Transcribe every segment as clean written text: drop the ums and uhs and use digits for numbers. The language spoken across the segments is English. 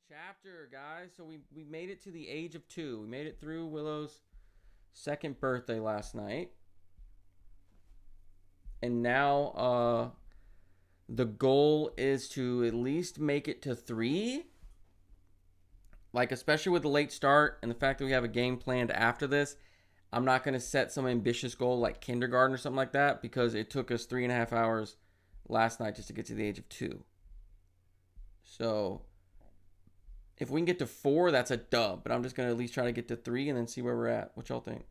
chapter, guys. So we made it to the age of 2. We made it through Willow's second birthday last night. And now the goal is to at least make it to 3. Like, especially with the late start and the fact that we have a game planned after this, I'm not going to set some ambitious goal like kindergarten or something like that, because it took us 3.5 hours last night just to get to the age of 2. So if we can get to 4, that's a dub. But I'm just going to at least try to get to 3 and then see where we're at. What y'all think?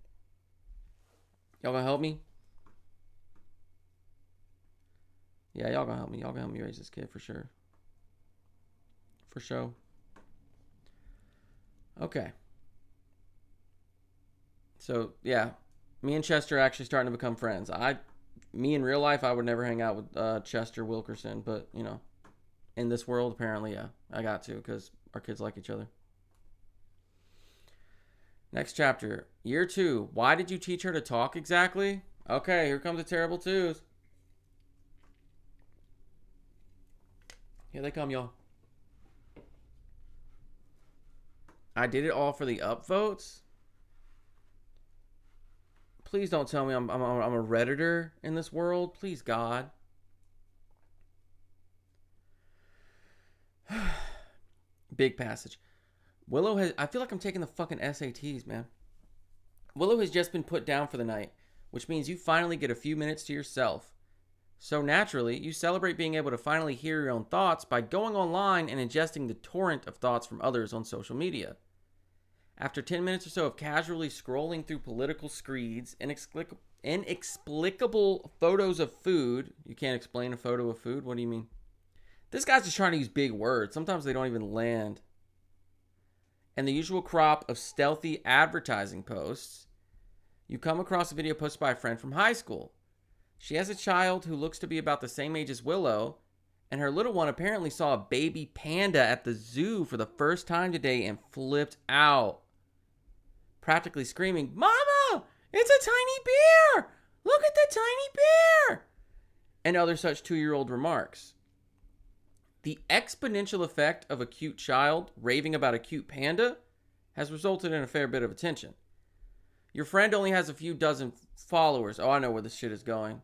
Y'all going to help me? Yeah, y'all going to help me. Y'all going to help me raise this kid for sure. For sure. Okay. So, yeah. Me and Chester are actually starting to become friends. Me in real life, I would never hang out with Chester Wilkerson. But, in this world, apparently, yeah. I got to, because our kids like each other. Next chapter. Year 2. Why did you teach her to talk exactly? Okay, here comes the terrible twos. Here they come, y'all. I did it all for the upvotes. Please don't tell me I'm a Redditor in this world. Please, God. Big passage. Willow has... I feel like I'm taking the fucking SATs, man. Willow has just been put down for the night, which means you finally get a few minutes to yourself. So naturally, you celebrate being able to finally hear your own thoughts by going online and ingesting the torrent of thoughts from others on social media. After 10 minutes or so of casually scrolling through political screeds, inexplicable photos of food. You can't explain a photo of food? What do you mean? This guy's just trying to use big words. Sometimes they don't even land. And the usual crop of stealthy advertising posts, you come across a video posted by a friend from high school. She has a child who looks to be about the same age as Willow, and her little one apparently saw a baby panda at the zoo for the first time today and flipped out, practically screaming, "Mama, it's a tiny bear! Look at the tiny bear!" and other such 2-year-old remarks. The exponential effect of a cute child raving about a cute panda has resulted in a fair bit of attention. Your friend only has a few dozen followers. Oh, I know where this shit is going.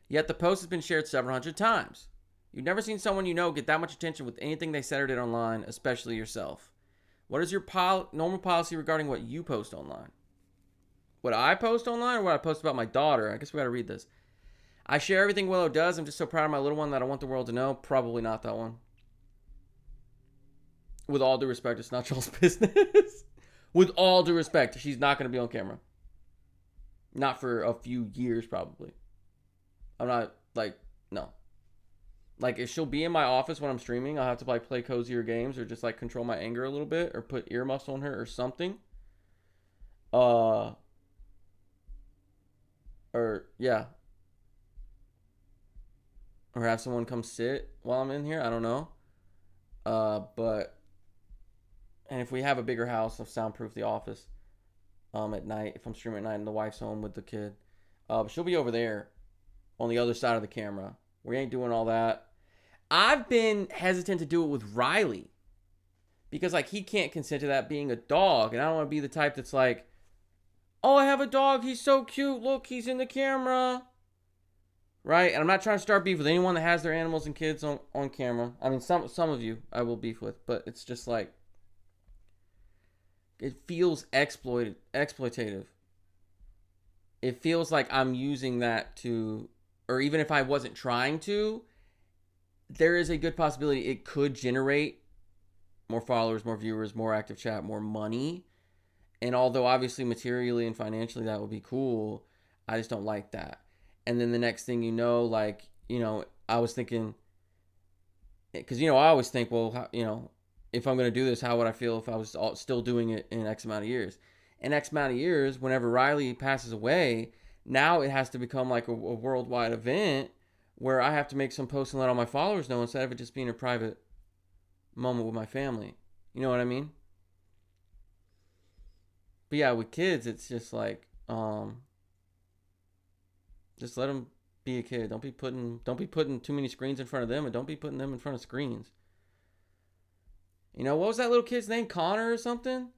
Yet the post has been shared several hundred times. You've never seen someone you know get that much attention with anything they said or did online, especially yourself. What is your normal policy regarding what you post online? What I post online or what I post about my daughter? I guess we gotta read this. I share everything Willow does. I'm just so proud of my little one that I want the world to know. Probably not that one. With all due respect, it's not y'all's business. With all due respect, she's not going to be on camera. Not for a few years, probably. I'm not, no. If she'll be in my office when I'm streaming, I'll have to, play cozier games or just, control my anger a little bit or put earmuffs on her or something. Yeah. Or have someone come sit while I'm in here. I don't know. And if we have a bigger house, I'll soundproof the office at night. If I'm streaming at night and the wife's home with the kid. She'll be over there on the other side of the camera. We ain't doing all that. I've been hesitant to do it with Riley. Because, he can't consent to that being a dog. And I don't want to be the type that's like, "Oh, I have a dog. He's so cute. Look, he's in the camera." Right? And I'm not trying to start beef with anyone that has their animals and kids on camera. I mean, some of you I will beef with. But it's just it feels exploitative. It feels like I'm using that to, or even if I wasn't trying to, there is a good possibility it could generate more followers, more viewers, more active chat, more money. And although obviously materially and financially that would be cool, I just don't like that. And then the next thing you know, I was thinking, because, I always think, well, if I'm going to do this, how would I feel if I was still doing it in X amount of years? In X amount of years, whenever Riley passes away, now it has to become a worldwide event where I have to make some post and let all my followers know instead of it just being a private moment with my family. You know what I mean? But yeah, with kids, it's just just let them be a kid. Don't be putting too many screens in front of them, and don't be putting them in front of screens. You know, what was that little kid's name? Connor or something?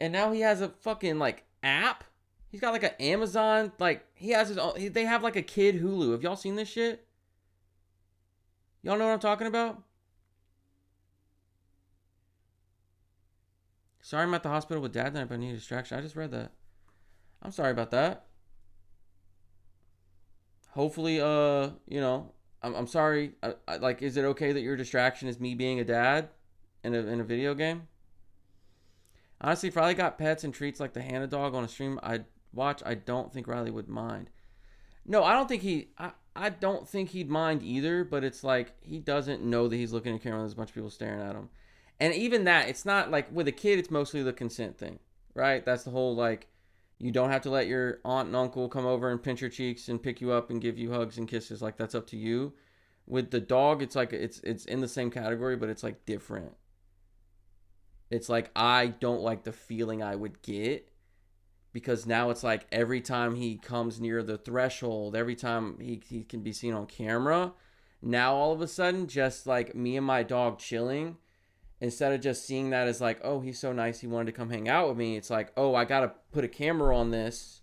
And now he has a fucking like app. He's got like an Amazon, like he has his own, they have like a kid Hulu. Have y'all seen this shit? Y'all know what I'm talking about? Sorry, I'm at the hospital with dad tonight, but I need a distraction. I just read that. I'm sorry about that. Hopefully, I'm sorry. Like, is it okay that your distraction is me being a dad in a video game? Honestly, if Riley got pets and treats like the Hannah dog on a stream I'd watch, I don't think Riley would mind. No, I don't think I don't think he'd mind either, but it's like he doesn't know that he's looking at camera and there's a bunch of people staring at him. And even that, it's not like with a kid, it's mostly the consent thing, right? That's the whole like you don't have to let your aunt and uncle come over and pinch your cheeks and pick you up and give you hugs and kisses. Like that's up to you. With the dog, it's like it's in the same category, but it's like different. It's like I don't like the feeling I would get because now it's like every time he comes near the threshold, every time he can be seen on camera, now all of a sudden, just like me and my dog chilling, instead of just seeing that as like, oh, he's so nice, he wanted to come hang out with me, it's like, oh, I gotta put a camera on this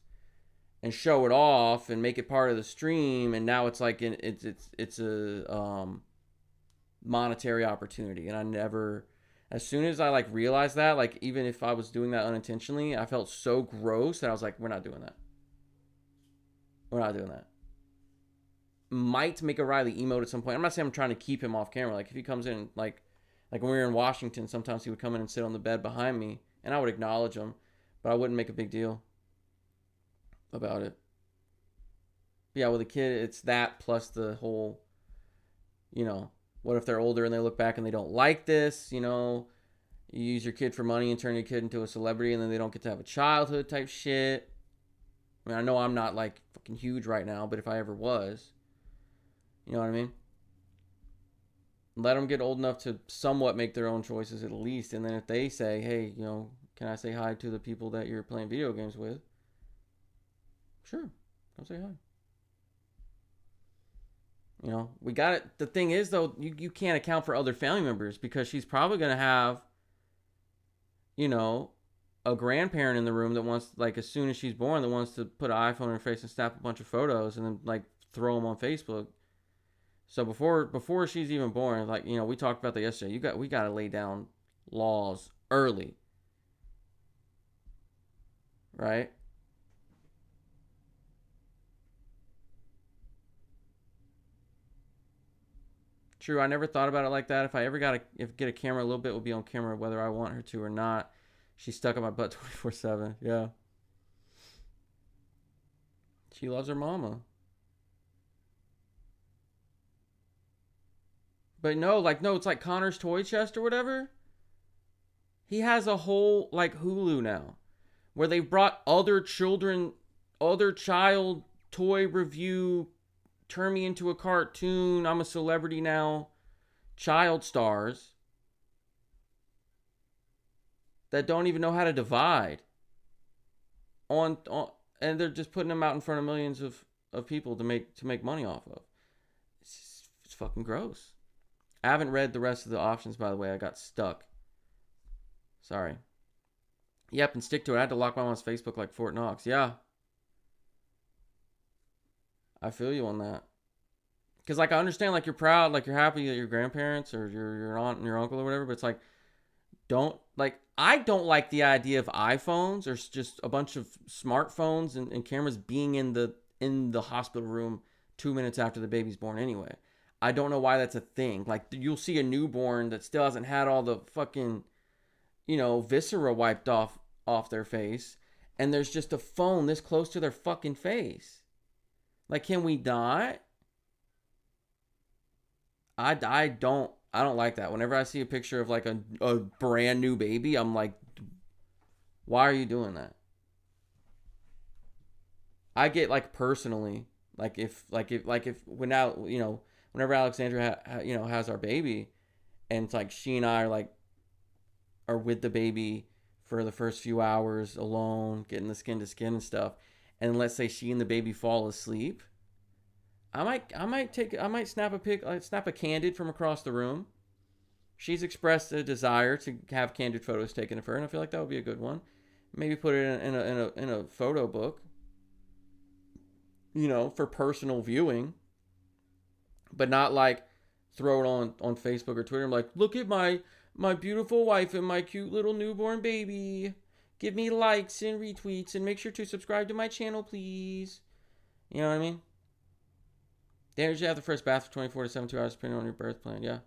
and show it off and make it part of the stream, and now it's like it's a monetary opportunity, and I never. As soon as I like realized that, like even if I was doing that unintentionally, I felt so gross that I was like, we're not doing that. We're not doing that. Might make a Riley emote at some point. I'm not saying I'm trying to keep him off camera. Like if he comes in, like when we were in Washington, sometimes he would come in and sit on the bed behind me, and I would acknowledge him, but I wouldn't make a big deal about it. But yeah, with a kid, it's that plus the whole, you know, what if they're older and they look back and they don't like this? You know, you use your kid for money and turn your kid into a celebrity and then they don't get to have a childhood type shit. I mean, I know I'm not like fucking huge right now, but if I ever was, you know what I mean? Let them get old enough to somewhat make their own choices at least. And then if they say, hey, you know, can I say hi to the people that you're playing video games with? Sure, come say hi. You know, we got it. The thing is, though, you can't account for other family members because she's probably going to have, you know, a grandparent in the room that wants, like, as soon as she's born, that wants to put an iPhone in her face and snap a bunch of photos and then, like, throw them on Facebook. So before she's even born, like, you know, we talked about that yesterday. We got to lay down laws early, right? True, I never thought about it like that. If I ever get a camera, a little bit will be on camera, whether I want her to or not. She's stuck in my butt 24/7. Yeah, she loves her mama. But no, it's like Connor's toy chest or whatever. He has a whole like Hulu now, where they've brought other child toy review, turn me into a cartoon, I'm a celebrity now, child stars that don't even know how to divide on and they're just putting them out in front of millions of people to make money off of. It's fucking gross. I haven't read the rest of the options, by the way. I got stuck. Sorry. Yep, and stick to it. I had to lock my mom's Facebook like Fort Knox. Yeah. I feel you on that. Because, like, I understand, like, you're proud, like, you're happy that your grandparents or your aunt and your uncle or whatever, but it's like, I don't like the idea of iPhones or just a bunch of smartphones and cameras being in the hospital room 2 minutes after the baby's born anyway. I don't know why that's a thing. Like, you'll see a newborn that still hasn't had all the fucking, you know, viscera wiped off their face, and there's just a phone this close to their fucking face. Like, can we not? I don't like that. Whenever I see a picture of like a brand new baby, I'm like, why are you doing that? I get like personally, when now, you know, whenever Alexandra has our baby, and it's like she and I are with the baby for the first few hours alone, getting the skin to skin and stuff, and let's say she and the baby fall asleep, I might snap a pic, snap a candid from across the room, she's expressed a desire to have candid photos taken of her, and I feel like that would be a good one. Maybe put it in a photo book, for personal viewing, but not like throw it on Facebook or Twitter. I'm like, look at my beautiful wife and my cute little newborn baby. Give me likes and retweets and make sure to subscribe to my channel, please. You know what I mean? Did you have the first bath for 24 to 72 hours depending on your birth plan? Yeah.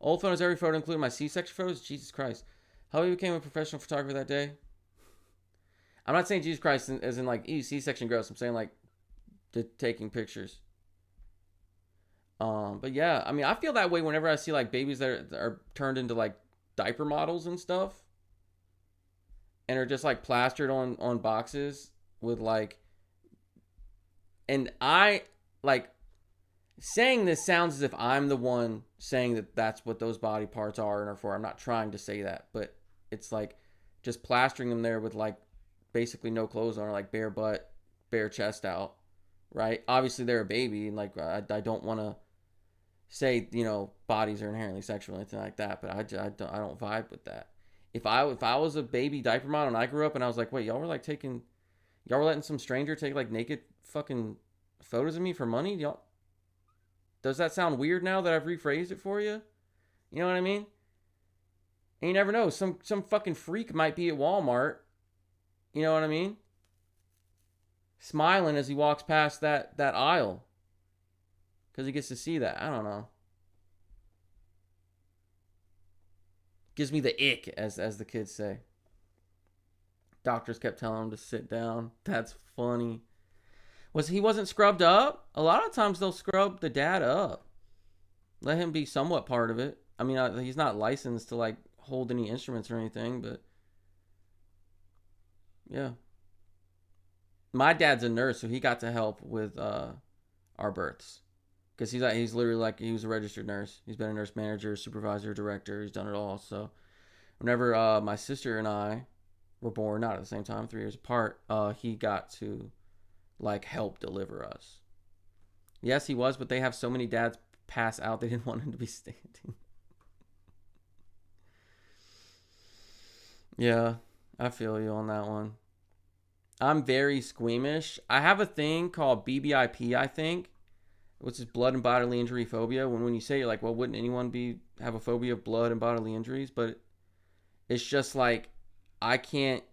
Old photos, every photo, including my C-section photos? Jesus Christ. How you became a professional photographer that day? I'm not saying Jesus Christ as in like, C-section gross. I'm saying like taking pictures. But yeah, I mean, I feel that way whenever I see like babies that are turned into like diaper models and stuff, and are just like plastered on boxes with like, and I like saying this sounds as if I'm the one saying that that's what those body parts are and are for. I'm not trying to say that, but it's like just plastering them there with like basically no clothes on, or like bare butt, bare chest out, right? Obviously they're a baby, and like I don't want to say bodies are inherently sexual or anything like that, but I don't vibe with that. If I was a baby diaper model and I grew up and I was like, wait, y'all were letting some stranger take like naked fucking photos of me for money, y'all. Does that sound weird now that I've rephrased it for you? You know what I mean? And you never know. Some fucking freak might be at Walmart. You know what I mean? Smiling as he walks past that aisle. Because he gets to see that. I don't know. Gives me the ick, as the kids say. Doctors kept telling him to sit down. That's funny. He wasn't scrubbed up? A lot of times they'll scrub the dad up. Let him be somewhat part of it. I mean, he's not licensed to like hold any instruments or anything, but yeah. My dad's a nurse, so he got to help with our births. Because he's literally like, he was a registered nurse. He's been a nurse manager, supervisor, director. He's done it all. So whenever my sister and I were born, not at the same time, 3 years apart, he got to like help deliver us. Yes, he was, but they have so many dads pass out, they didn't want him to be standing. Yeah, I feel you on that one. I'm very squeamish. I have a thing called BBIP, I think, which is blood and bodily injury phobia. When you say, you're like, well, wouldn't anyone have a phobia of blood and bodily injuries? But it's just like, I can't,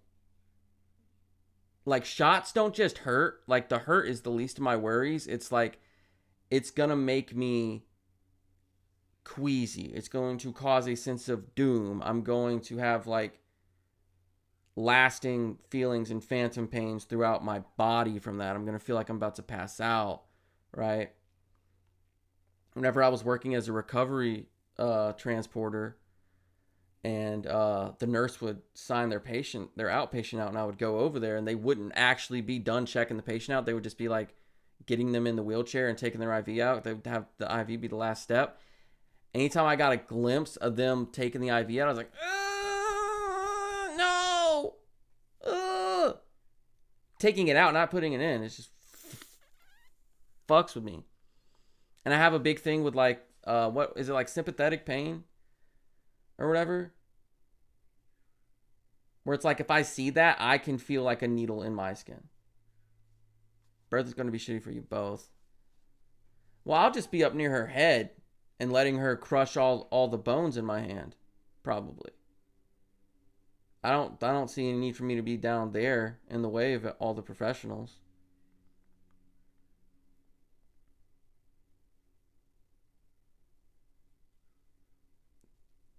like, shots don't just hurt. Like, the hurt is the least of my worries. It's like, it's going to make me queasy. It's going to cause a sense of doom. I'm going to have, like, lasting feelings and phantom pains throughout my body from that. I'm going to feel like I'm about to pass out, right? Whenever I was working as a recovery transporter, and the nurse would sign their outpatient out, and I would go over there, and they wouldn't actually be done checking the patient out. They would just be like getting them in the wheelchair and taking their IV out. They would have the IV be the last step. Anytime I got a glimpse of them taking the IV out, I was like, no! Taking it out, not putting it in. It's just fucks with me. And I have a big thing with like, what is it, like sympathetic pain or whatever? Where it's like, if I see that, I can feel like a needle in my skin. Birth is going to be shitty for you both. Well, I'll just be up near her head and letting her crush all the bones in my hand, probably. I don't see any need for me to be down there in the way of all the professionals.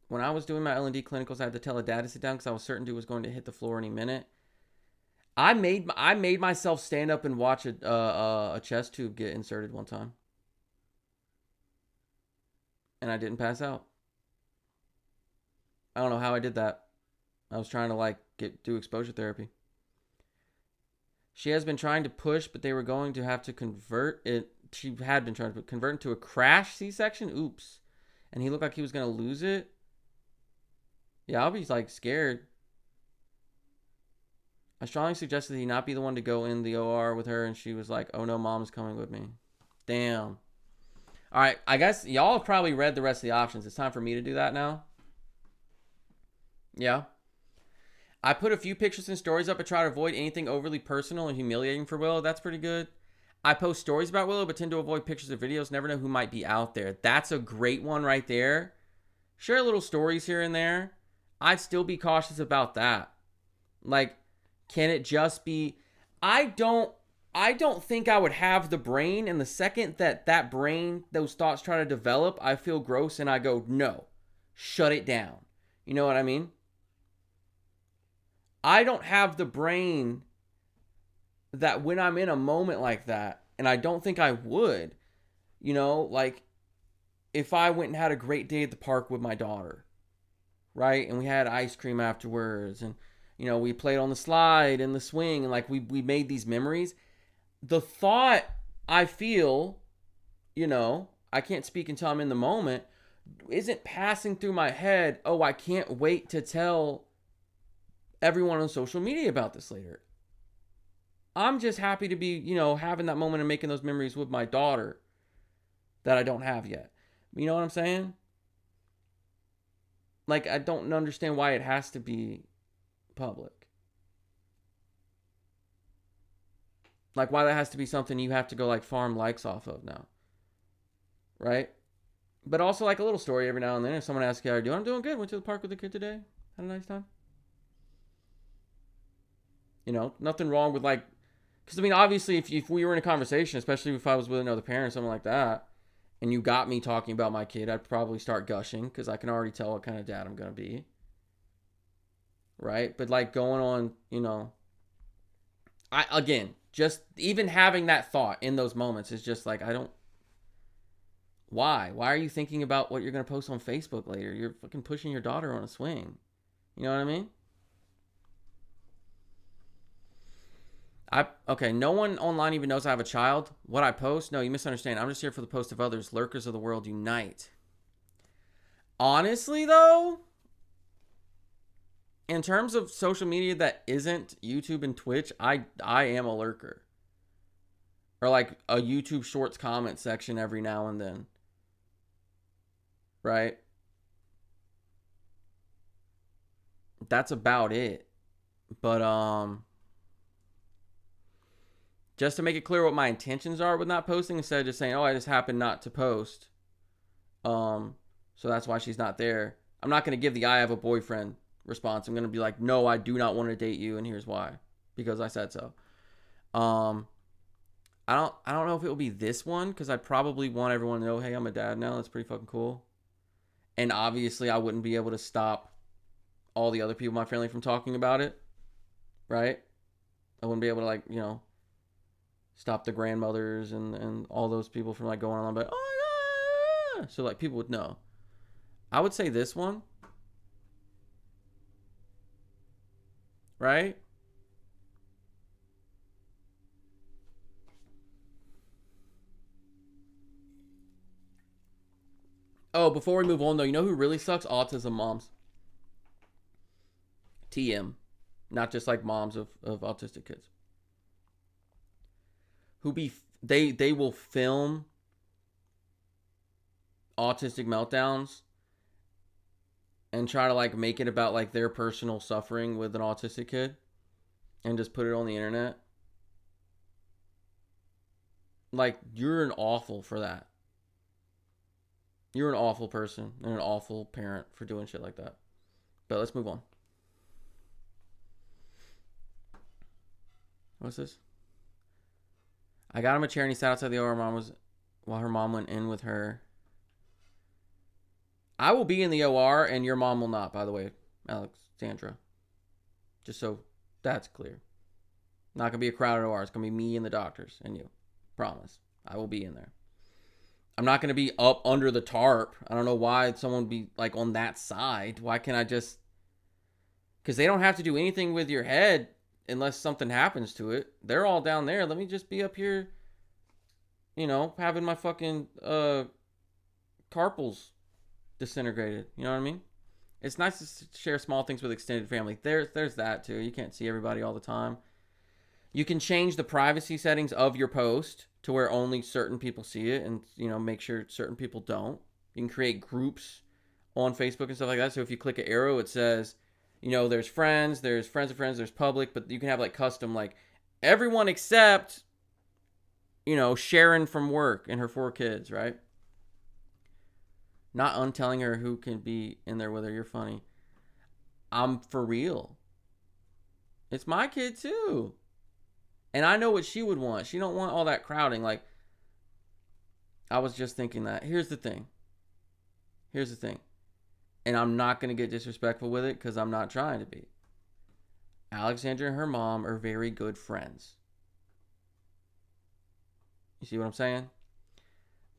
When I was doing my L&D clinicals, I had to tell a dad to sit down because I was certain dude was going to hit the floor any minute. I made myself stand up and watch a chest tube get inserted one time, and I didn't pass out. I don't know how I did that. I was trying to like do exposure therapy. She has been trying to push, but they were going to have to convert it. She had been trying to convert into a crash C-section. Oops. And he looked like he was going to lose it. Yeah, I'll be like scared. I strongly suggested he not be the one to go in the OR with her, and she was like, oh no, mom's coming with me. Damn. All right, I guess y'all have probably read the rest of the options. It's time for me to do that now. Yeah. I put a few pictures and stories up and try to avoid anything overly personal and humiliating for Willow. That's pretty good. I post stories about Willow, but tend to avoid pictures or videos. Never know who might be out there. That's a great one right there. Share little stories here and there. I'd still be cautious about that. Like, can it just be... I don't think I would have the brain, and the second that brain, those thoughts try to develop, I feel gross and I go, no, shut it down. You know what I mean? I don't have the brain that when I'm in a moment like that, and I don't think I would, you know, like if I went and had a great day at the park with my daughter, right? And we had ice cream afterwards, and, you know, we played on the slide and the swing, and like we made these memories. The thought I feel, you know, I can't speak until I'm in the moment, isn't passing through my head, oh, I can't wait to tell everyone on social media about this later. I'm just happy to be, you know, having that moment and making those memories with my daughter that I don't have yet. You know what I'm saying? Like, I don't understand why it has to be public. Like, why that has to be something you have to go, like, farm likes off of now. Right? But also, like, a little story every now and then. If someone asks you how you're doing, I'm doing good. Went to the park with the kid today. Had a nice time. You know, nothing wrong with, like... Because, I mean, obviously, if we were in a conversation, especially if I was with another parent or something like that, and you got me talking about my kid, I'd probably start gushing because I can already tell what kind of dad I'm going to be. Right? But, like, going on, you know... Again, just even having that thought in those moments is just like, I don't... Why? Why are you thinking about what you're going to post on Facebook later? You're fucking pushing your daughter on a swing. You know what I mean? Okay, no one online even knows I have a child. What I post? No, you misunderstand. I'm just here for the post of others. Lurkers of the world unite. Honestly, though, in terms of social media that isn't YouTube and Twitch, I am a lurker. Or like a YouTube Shorts comment section every now and then. Right? That's about it. But just to make it clear what my intentions are with not posting, instead of just saying, oh, I just happened not to post. So that's why she's not there. I'm not going to give the I have a boyfriend response. I'm going to be like, no, I do not want to date you, and here's why. Because I said so. I don't know if it will be this one, because I'd probably want everyone to know, hey, I'm a dad now. That's pretty fucking cool. And obviously, I wouldn't be able to stop all the other people in my family from talking about it. Right? I wouldn't be able to, like, you know, stop the grandmothers and all those people from, like, going on, like, oh, yeah. So, like, people would know. I would say this one. Right? Oh, before we move on, though, you know who really sucks? Autism moms. TM. Not just, like, moms of autistic kids. They will film autistic meltdowns and try to, like, make it about, like, their personal suffering with an autistic kid and just put it on the internet. Like, you're an awful for that. You're an awful person and an awful parent for doing shit like that. But let's move on. What's this? I got him a chair and he sat outside the OR while her mom went in with her. I will be in the OR and your mom will not, by the way, Alexandra. Just so that's clear. Not going to be a crowded OR. It's going to be me and the doctors and you. Promise. I will be in there. I'm not going to be up under the tarp. I don't know why someone would be, like, on that side. Why can't I just... Because they don't have to do anything with your head unless something happens to it. They're all down there. Let me just be up here, you know, having my fucking carpals disintegrated. You know what I mean? It's nice to share small things with extended family. There's that too. You can't see everybody all the time. You can change the privacy settings of your post to where only certain people see it, and make sure certain people don't. You can create groups on Facebook and stuff like that. So if you click an arrow, it says, there's friends of friends, there's public, but you can have like custom, like everyone except, Sharon from work and her 4 kids, right? Not untelling her who can be in there with her. You're funny. I'm for real. It's my kid too. And I know what she would want. She don't want all that crowding. Like, I was just thinking that. Here's the thing. And I'm not going to get disrespectful with it because I'm not trying to be. Alexandra and her mom are very good friends. You see what I'm saying?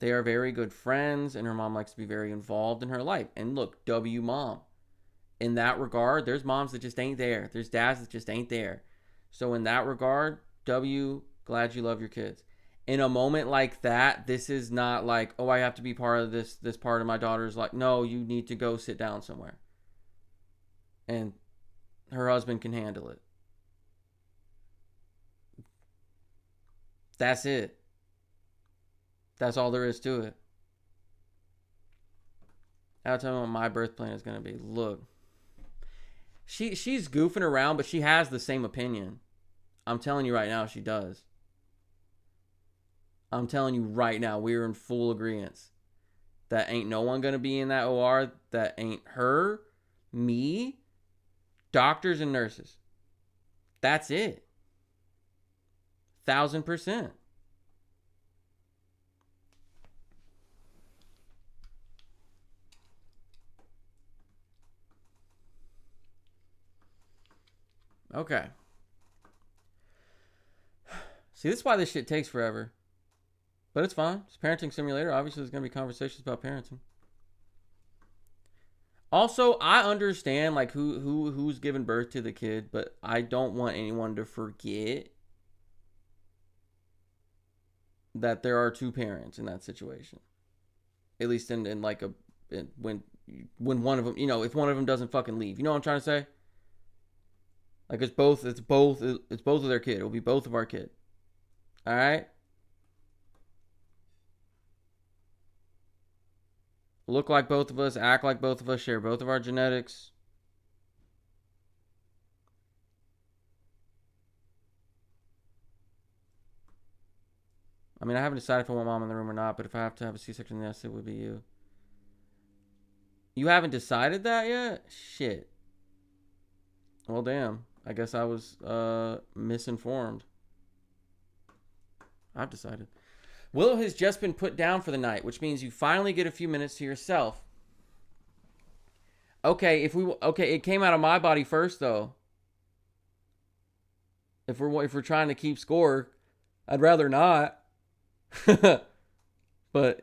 They are very good friends, and her mom likes to be very involved in her life. And look, W mom. In that regard, there's moms that just ain't there. There's dads that just ain't there. So in that regard, W, glad you love your kids. In a moment like that, this is not like, oh, I have to be part of this part of my daughter's life. No, you need to go sit down somewhere. And her husband can handle it. That's it. That's all there is to it. I'll tell you what my birth plan is going to be. Look, she's goofing around, but she has the same opinion. I'm telling you right now, she does. I'm telling you right now, we're in full agreement. That ain't no one going to be in that OR. That ain't her, me, doctors and nurses. That's it. 1000%. Okay. See, this is why this shit takes forever. But it's fine. It's a parenting simulator. Obviously, there's going to be conversations about parenting. Also, I understand like who's giving birth to the kid, but I don't want anyone to forget that there are 2 parents in that situation. At least in like when one of them, if one of them doesn't fucking leave. You know what I'm trying to say? Like it's both of their kid. It'll be both of our kid. All right? Look like both of us, act like both of us, share both of our genetics. I mean, I haven't decided if I want mom in the room or not, but if I have to have a C-section, yes, it would be you. You haven't decided that yet? Shit. Well, damn. I guess I was misinformed. I've decided. Willow has just been put down for the night, which means you finally get a few minutes to yourself. Okay, it came out of my body first though. If we're trying to keep score, I'd rather not. But,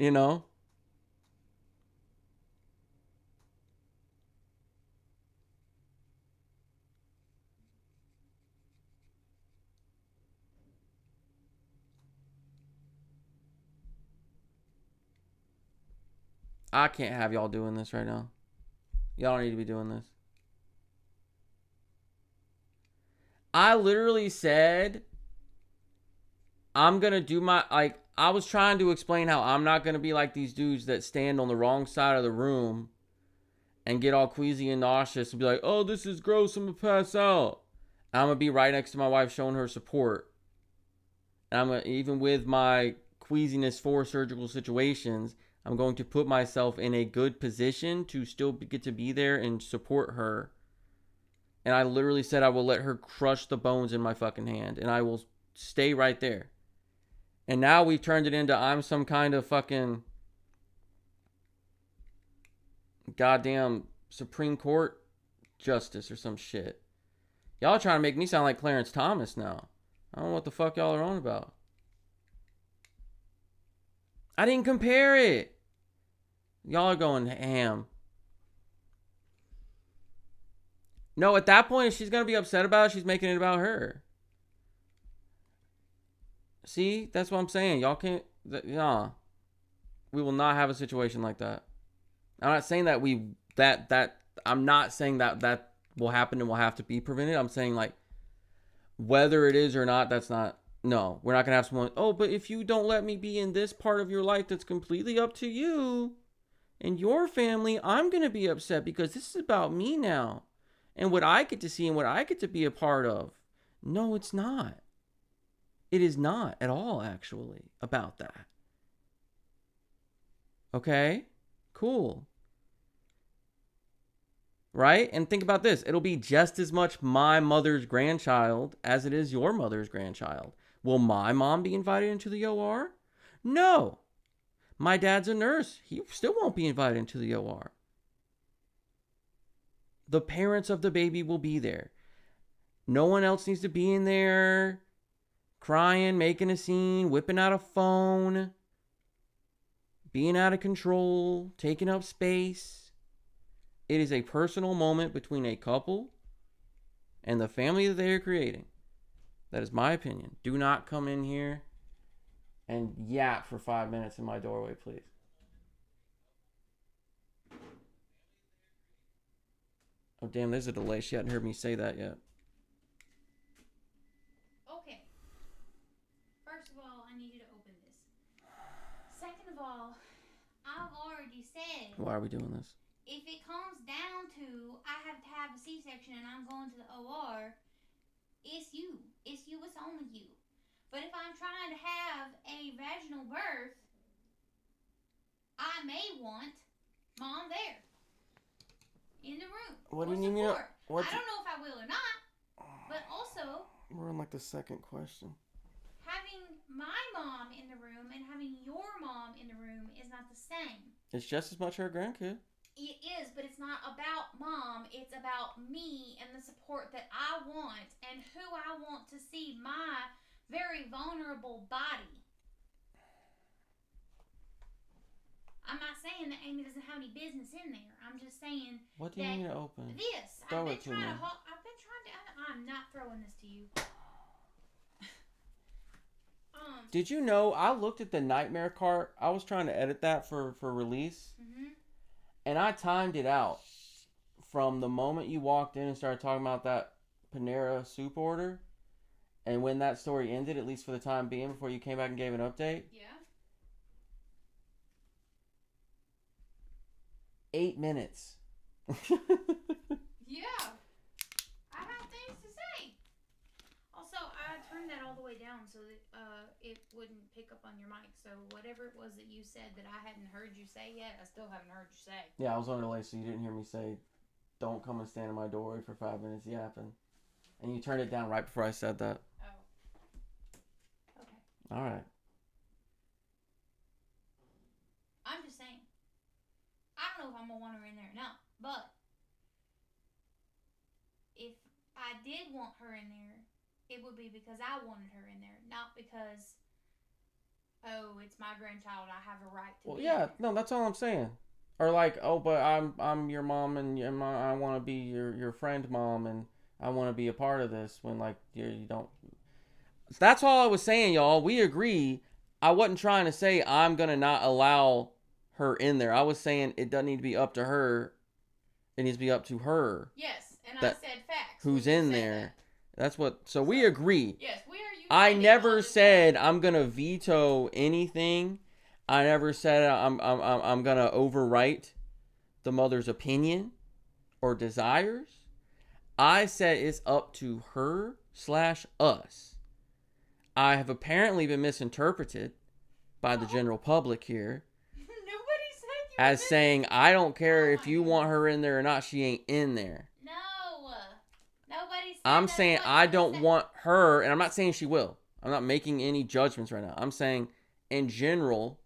I can't have y'all doing this right now. Y'all don't need to be doing this. I literally said, I'm going to do I was trying to explain how I'm not going to be like these dudes that stand on the wrong side of the room and get all queasy and nauseous and be like, oh, this is gross, I'm going to pass out. And I'm going to be right next to my wife showing her support. And I'm going to, even with my queasiness for surgical situations, I'm going to put myself in a good position to still get to be there and support her. And I literally said I will let her crush the bones in my fucking hand. And I will stay right there. And now we've turned it into I'm some kind of fucking goddamn Supreme Court justice or some shit. Y'all trying to make me sound like Clarence Thomas now. I don't know what the fuck y'all are on about. I didn't compare it. Y'all are going ham. No, at that point, if she's going to be upset about it, she's making it about her. See? That's what I'm saying. Y'all can't... Nah. We will not have a situation like that. I'm not saying that I'm not saying that will happen and will have to be prevented. I'm saying like Whether it is or not, that's not. No, we're not gonna have someone. Oh, but if you don't let me be in this part of your life, that's completely up to you and your family. I'm gonna be upset because this is about me now, and what I get to see and what I get to be a part of. No, it's not. It is not at all actually about that. Okay, cool. Right? And think about this. It'll be just as much my mother's grandchild as it is your mother's grandchild. Will my mom be invited into the OR? No. My dad's a nurse. He still won't be invited into the OR. The parents of the baby will be there. No one else needs to be in there crying, making a scene, whipping out a phone, being out of control, taking up space. It is a personal moment between a couple and the family that they are creating. That is my opinion. Do not come in here and yap for 5 minutes in my doorway, please. Oh, damn, there's a delay. She hadn't heard me say that yet. Okay. First of all, I need you to open this. Second of all, I've already said Why are we doing this? if it comes down to I have to have a C-section and I'm going to the OR, it's you. It's you. It's only you. But if I'm trying to have a vaginal birth, I may want mom there in the room What do for you need me to? support. What? I don't know if I will or not, but also We're on like the second question. having my mom in the room and having your mom in the room is not the same. It's just as much her grandkid. It is, but it's not about mom. It's about me and the support that I want and who I want to see my very vulnerable body. I'm not saying that Amy doesn't have any business in there. I'm just saying What do you that need me to open? this. Throw it to me. I've been trying to. I'm not throwing this to you. Did you know I looked at the nightmare cart? I was trying to edit that for release, and I timed it out from the moment you walked in and started talking about that Panera soup order, and when that story ended, at least for the time being, before you came back and gave an update. Yeah. 8 minutes. Yeah. I have things to say. Also, I turned that all the way down so that it wouldn't pick up on your mic. So whatever it was that you said that I hadn't heard you say yet, I still haven't heard you say. Yeah, I was on delay, so you didn't hear me say, "Don't come and stand in my doorway for 5 minutes yapping," and you turned it down right before I said that. Oh. Okay. All right. I'm just saying. I don't know if I'm gonna want her in there or not, but if I did want her in there, it would be because I wanted her in there, not because it's my grandchild. I have a right to. Well, be yeah, no, that's all I'm saying. Or like, oh, but I'm your mom and I want to be your friend mom and I want to be a part of this when like you don't. That's all I was saying, y'all. We agree. I wasn't trying to say I'm gonna not allow her in there. I was saying it doesn't need to be up to her. It needs to be up to her. Yes, and that, I said facts. Who's in there? That's what. So we agree. Yes, we are. I never said I'm gonna veto anything. I never said I'm gonna overwrite the mother's opinion or desires. I said it's up to her slash us. I have apparently been misinterpreted by the general public here Nobody said you as saying I don't care if you want her in there or not. She ain't in there. No, nobody said. I'm saying I don't want her, and I'm not saying she will. I'm not making any judgments right now. I'm saying in general,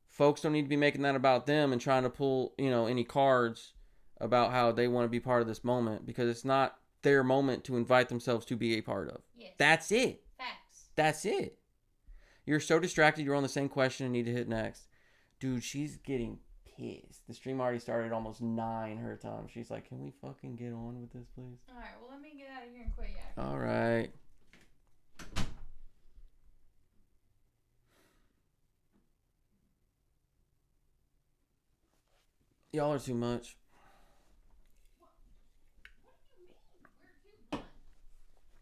folks don't need to be making that about them and trying to pull, any cards about how they want to be part of this moment because it's not their moment to invite themselves to be a part of. Yes. That's it. Facts. That's it. You're so distracted. You're on the same question and need to hit next. Dude, she's getting pissed. The stream already started at almost 9 her time. She's like, can we fucking get on with this, please? All right, well, let me get out of here and quit yakking. All right. Y'all are too much. What do you mean? We're too much.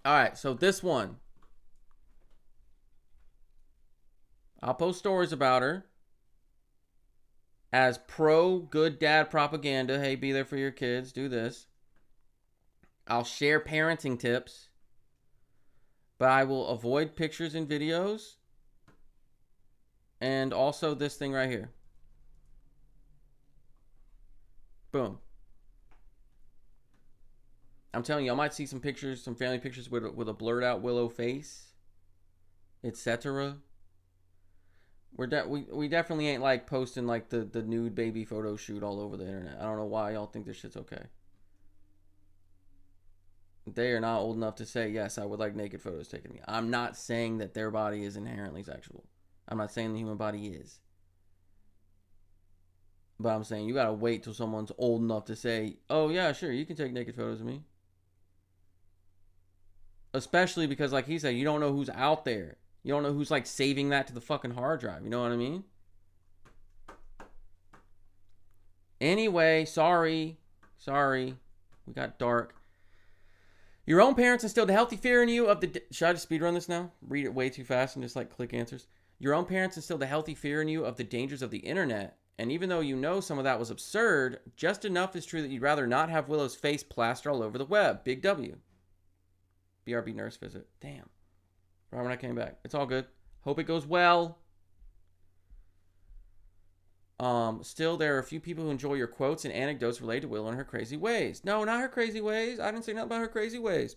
All right, so this one. I'll post stories about her as pro good dad propaganda. Hey, be there for your kids. Do this. I'll share parenting tips, but I will avoid pictures and videos. And also this thing right here. Boom. I'm telling you, I might see some pictures, some family pictures with a blurred out Willow face, etc. We definitely ain't like posting like the nude baby photo shoot all over the internet. I don't know why y'all think this shit's okay. They are not old enough to say, yes, I would like naked photos taken of me. I'm not saying that their body is inherently sexual. I'm not saying the human body is. But I'm saying you gotta wait till someone's old enough to say, oh yeah, sure, you can take naked photos of me. Especially because, like he said, you don't know who's out there. You don't know who's like saving that to the fucking hard drive. You know what I mean? Anyway, sorry. We got dark. Your own parents instilled a healthy fear in you of the... Should I just speedrun this now? Read it way too fast and just like click answers. Your own parents instilled a healthy fear in you of the dangers of the internet. And even though you know some of that was absurd, just enough is true that you'd rather not have Willow's face plastered all over the web. Big W. BRB nurse visit. Damn. Right when I came back. It's all good. Hope it goes well. Still, there are a few people who enjoy your quotes and anecdotes related to Willow and her crazy ways. No, not her crazy ways. I didn't say nothing about her crazy ways.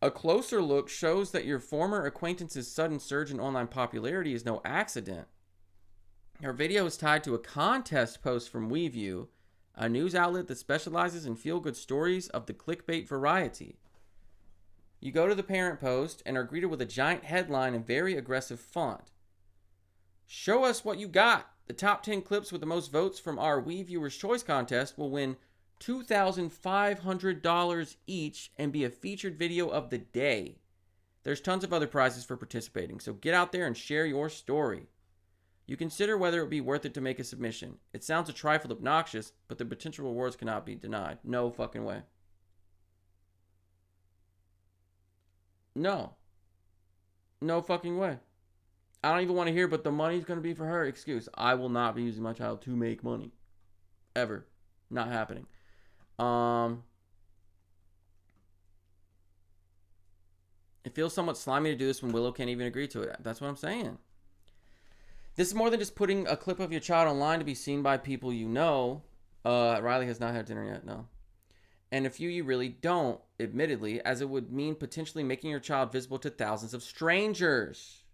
A closer look shows that your former acquaintance's sudden surge in online popularity is no accident. Her video is tied to a contest post from WeView, a news outlet that specializes in feel-good stories of the clickbait variety. You go to the parent post and are greeted with a giant headline in very aggressive font. Show us what you got. The top 10 clips with the most votes from our WeViewers Choice contest will win $2,500 each and be a featured video of the day. There's tons of other prizes for participating, so get out there and share your story. You consider whether it would be worth it to make a submission. It sounds a trifle obnoxious, but the potential rewards cannot be denied. No fucking way. No. No fucking way. I don't even want to hear, but the money's going to be for her. Excuse. I will not be using my child to make money. Ever. Not happening. It feels somewhat slimy to do this when Willow can't even agree to it. That's what I'm saying. This is more than just putting a clip of your child online to be seen by people you know. Riley has not had dinner yet, no. And a few you really don't, admittedly, as it would mean potentially making your child visible to thousands of strangers.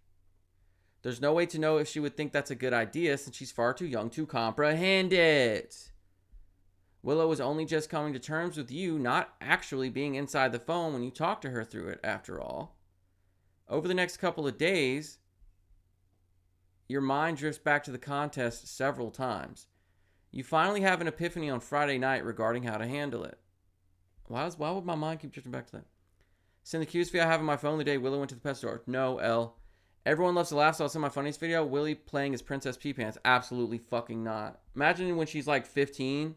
There's no way to know if she would think that's a good idea since she's far too young to comprehend it. Willow is only just coming to terms with you not actually being inside the phone when you talk to her through it, after all. Over the next couple of days, your mind drifts back to the contest several times. You finally have an epiphany on Friday night regarding how to handle it. Why would my mind keep drifting back to that? Send the cutest video I have on my phone the day Willow went to the pet store. No, L. Everyone loves to laugh, so I'll send my funniest video. Willie playing as Princess Pea Pants. Absolutely fucking not. Imagine when she's like 15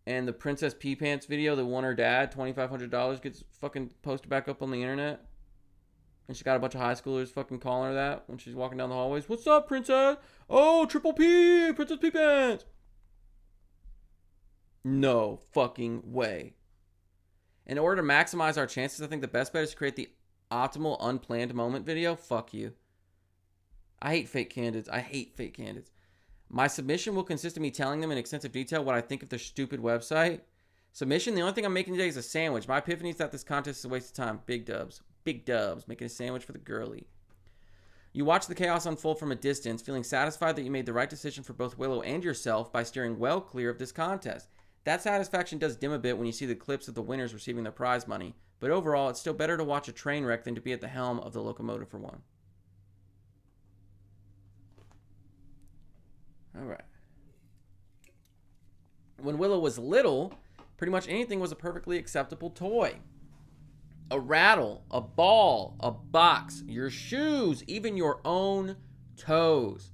and the Princess Pea Pants video that won her dad $2,500 gets fucking posted back up on the internet. And she got a bunch of high schoolers fucking calling her that when she's walking down the hallways. What's up, princess? Oh, triple P, Princess Pea Pants. No fucking way. In order to maximize our chances, I think the best bet is to create the optimal unplanned moment video. Fuck you. I hate fake candidates. My submission will consist of me telling them in extensive detail what I think of their stupid website. Submission, the only thing I'm making today is a sandwich. My epiphany is that this contest is a waste of time. Big dubs. Big dubs. Making a sandwich for the girly. You watch the chaos unfold from a distance, feeling satisfied that you made the right decision for both Willow and yourself by steering well clear of this contest. That satisfaction does dim a bit when you see the clips of the winners receiving their prize money, but overall, it's still better to watch a train wreck than to be at the helm of the locomotive for one. All right. When Willow was little, pretty much anything was a perfectly acceptable toy. A rattle, a ball, a box, your shoes, even your own toes.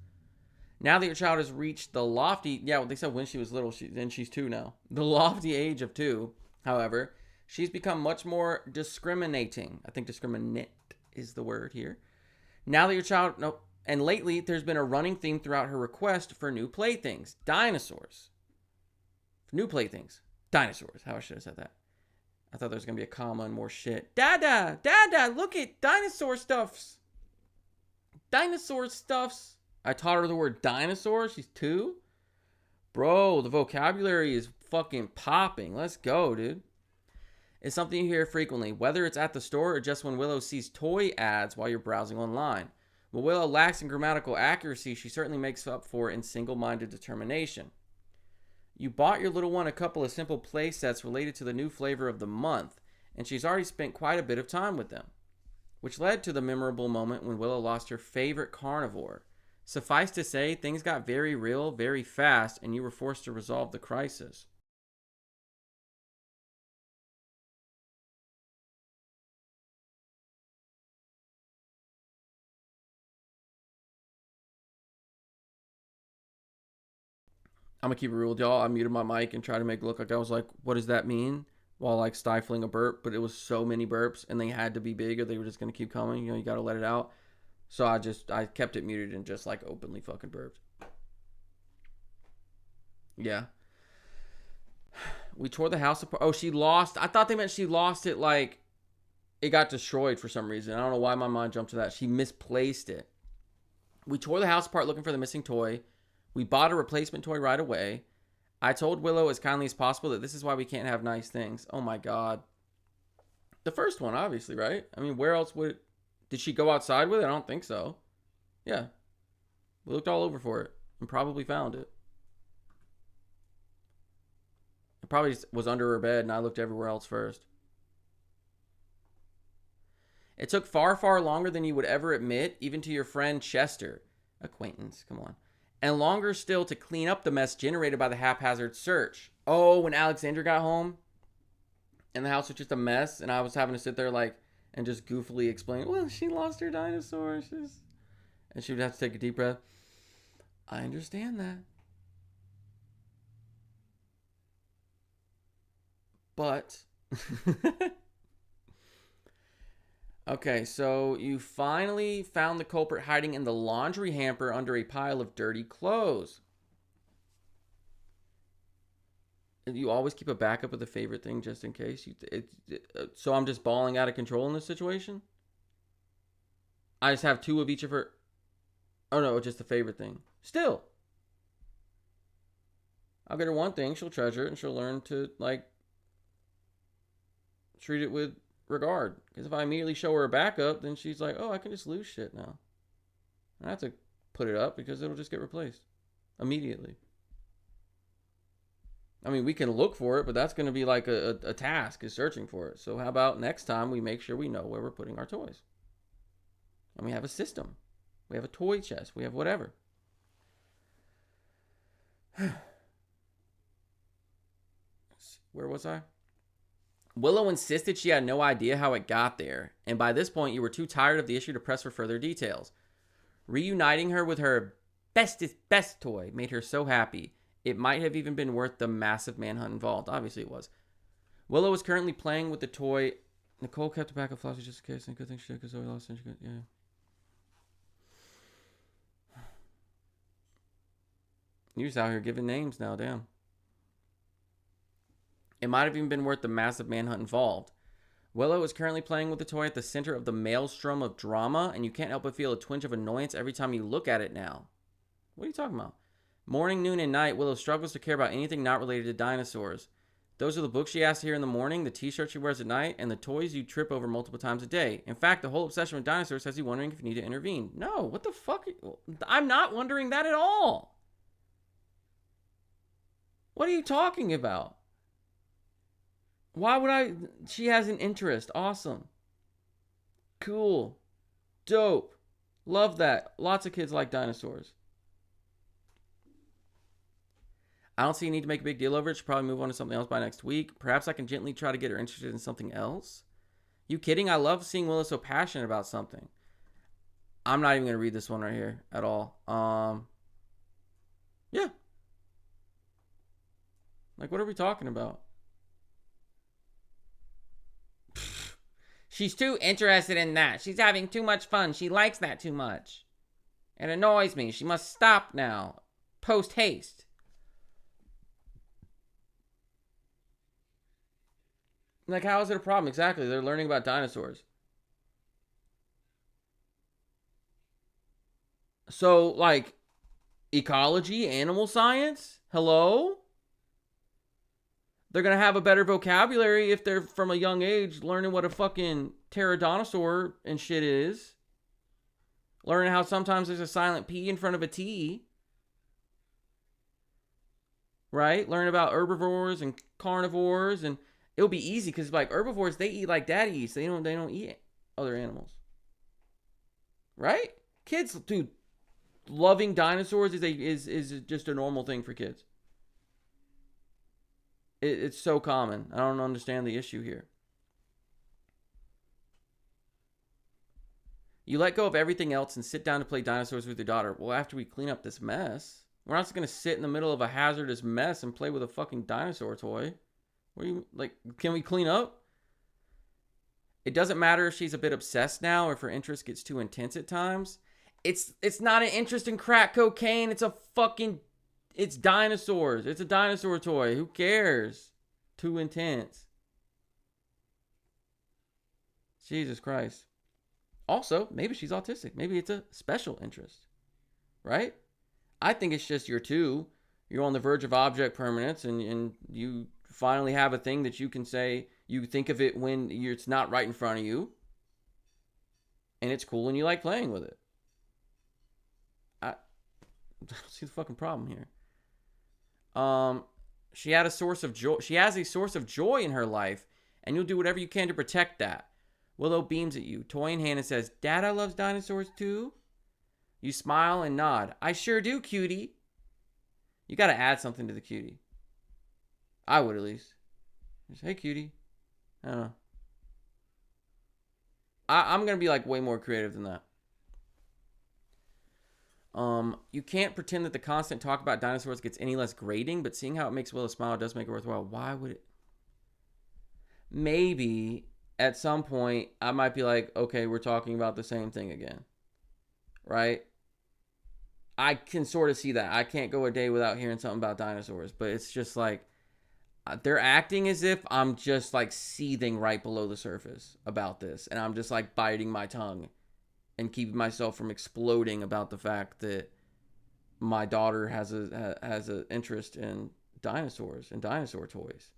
Now that your child has reached the lofty, they said when she was little, then she's 2 now. The lofty age of 2, however, She's become much more discriminating. I think discriminate is the word here. Now that your child, no, and lately there's been a running theme throughout her request for new playthings. Dinosaurs. New playthings. Dinosaurs. How I should have said that. I thought there was going to be a comma and more shit. Dada, Dada, look at dinosaur stuffs. Dinosaur stuffs. I taught her the word dinosaur. She's 2. Bro, the vocabulary is fucking popping. Let's go, dude. It's something you hear frequently, whether it's at the store or just when Willow sees toy ads while you're browsing online. While Willow lacks in grammatical accuracy, she certainly makes up for it in single-minded determination. You bought your little one a couple of simple play sets related to the new flavor of the month, and she's already spent quite a bit of time with them, which led to the memorable moment when Willow lost her favorite carnivore. Suffice to say, things got very real, very fast, and you were forced to resolve the crisis. I'm gonna keep it real with y'all. I muted my mic and tried to make it look like I was like, what does that mean? While like stifling a burp, but it was so many burps and they had to be big or they were just gonna keep coming. You know, you gotta let it out. So I kept it muted and just like openly fucking burped. Yeah. We tore the house apart. Oh, she lost. I thought they meant she lost it like it got destroyed for some reason. I don't know why my mind jumped to that. She misplaced it. We tore the house apart looking for the missing toy. We bought a replacement toy right away. I told Willow as kindly as possible that this is why we can't have nice things. Oh my God. The first one, obviously, right? I mean, where else would... Did she go outside with it? I don't think so. Yeah. We looked all over for it and probably found it. It probably was under her bed and I looked everywhere else first. It took far, far longer than you would ever admit, even to your friend Chester. Acquaintance, come on. And longer still to clean up the mess generated by the haphazard search. Oh, when Alexandra got home and the house was just a mess and I was having to sit there like and just goofily explain, well, she lost her dinosaur. And she would have to take a deep breath. I understand that. But okay, so you finally found the culprit hiding in the laundry hamper under a pile of dirty clothes. You always keep a backup of the favorite thing just in case. So I'm just balling out of control in this situation? I just have 2 of each of her... Oh no, just the favorite thing. Still. I'll get her one thing, she'll treasure it, and she'll learn to, like, treat it with regard. Because if I immediately show her a backup, then she's like, oh, I can just lose shit now. I have to put it up because it'll just get replaced immediately. I mean, we can look for it, but that's going to be like a task, is searching for it. So how about next time we make sure we know where we're putting our toys? And we have a system. We have a toy chest. We have whatever. Where was I? Willow insisted she had no idea how it got there, and by this point you were too tired of the issue to press for further details. Reuniting her with her bestest best toy made her so happy. It might have even been worth the massive manhunt involved. Obviously it was. Willow was currently playing with the toy. Nicole kept a pack of flosses just in case, and good thing she did because Zoe lost and she could, yeah. You're just out here giving names now, damn. It might have even been worth the massive manhunt involved. Willow is currently playing with the toy at the center of the maelstrom of drama, and you can't help but feel a twinge of annoyance every time you look at it now. What are you talking about? Morning, noon, and night, Willow struggles to care about anything not related to dinosaurs. Those are the books she has to hear in the morning, the t-shirt she wears at night, and the toys you trip over multiple times a day. In fact, the whole obsession with dinosaurs has you wondering if you need to intervene. No, what the fuck? I'm not wondering that at all. What are you talking about? Why would I? She has an interest. Awesome. Cool. Dope. Love that. Lots of kids like dinosaurs. I don't see a need to make a big deal over it. She'll probably move on to something else by next week. Perhaps I can gently try to get her interested in something else. You kidding? I love seeing Willow so passionate about something. I'm not even going to read this one right here at all. Yeah. Like, what are we talking about? She's too interested in that. She's having too much fun. She likes that too much. It annoys me. She must stop now. Post haste. Like, how is it a problem? Exactly. They're learning about dinosaurs. So, like, ecology, animal science? Hello? They're going to have a better vocabulary if they're from a young age learning what a fucking pterodinosaur and shit is. Learning how sometimes there's a silent P in front of a T. Right? Learn about herbivores and carnivores, and it'll be easy because like herbivores, they eat like daddy eats. They don't eat other animals. Right? Kids, dude, loving dinosaurs is just a normal thing for kids. It's so common. I don't understand the issue here. You let go of everything else and sit down to play dinosaurs with your daughter. Well, after we clean up this mess, we're not just going to sit in the middle of a hazardous mess and play with a fucking dinosaur toy. What do you, like, can we clean up? It doesn't matter if she's a bit obsessed now or if her interest gets too intense at times. It's not an interest in crack cocaine. It's dinosaurs. It's a dinosaur toy. Who cares? Too intense. Jesus Christ. Also, maybe she's autistic. Maybe it's a special interest. Right? I think it's just you're on the verge of object permanence and you finally have a thing that you can say, you think of it when it's not right in front of you. And it's cool and you like playing with it. I don't see the fucking problem here. She has a source of joy in her life, and you'll do whatever you can to protect that. Willow beams at you, toy in hand, and says, Dada loves dinosaurs too? You smile and nod. I sure do, cutie. You gotta add something to the cutie. I would at least. Just, hey, cutie. I don't know. I'm gonna be like way more creative than that. You can't pretend that the constant talk about dinosaurs gets any less grating, but seeing how it makes Willow smile does make it worthwhile. Why would it? Maybe at some point I might be like, okay, we're talking about the same thing again. Right? I can sort of see that. I can't go a day without hearing something about dinosaurs, but it's just like they're acting as if I'm just like seething right below the surface about this, and I'm just like biting my tongue and keeping myself from exploding about the fact that my daughter has an interest in dinosaurs and dinosaur toys.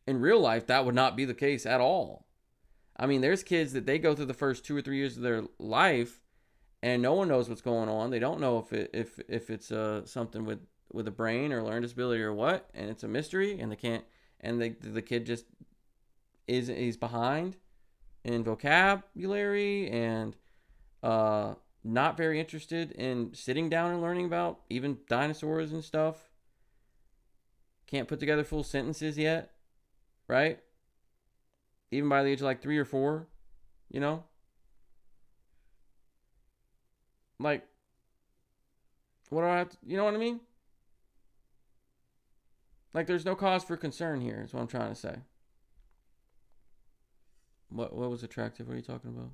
In real life, that would not be the case at all. I mean, there's kids that they go through the first 2 or 3 years of their life, and no one knows what's going on. They don't know if it's something with a brain or learning disability or what, and it's a mystery, and they can't. And the kid just he's behind in vocabulary and not very interested in sitting down and learning about even dinosaurs and stuff. Can't put together full sentences yet, right? Even by the age of like 3 or 4, you know? Like, what do I have to, you know what I mean? Like, there's no cause for concern here, is what I'm trying to say. What was attractive? What are you talking about?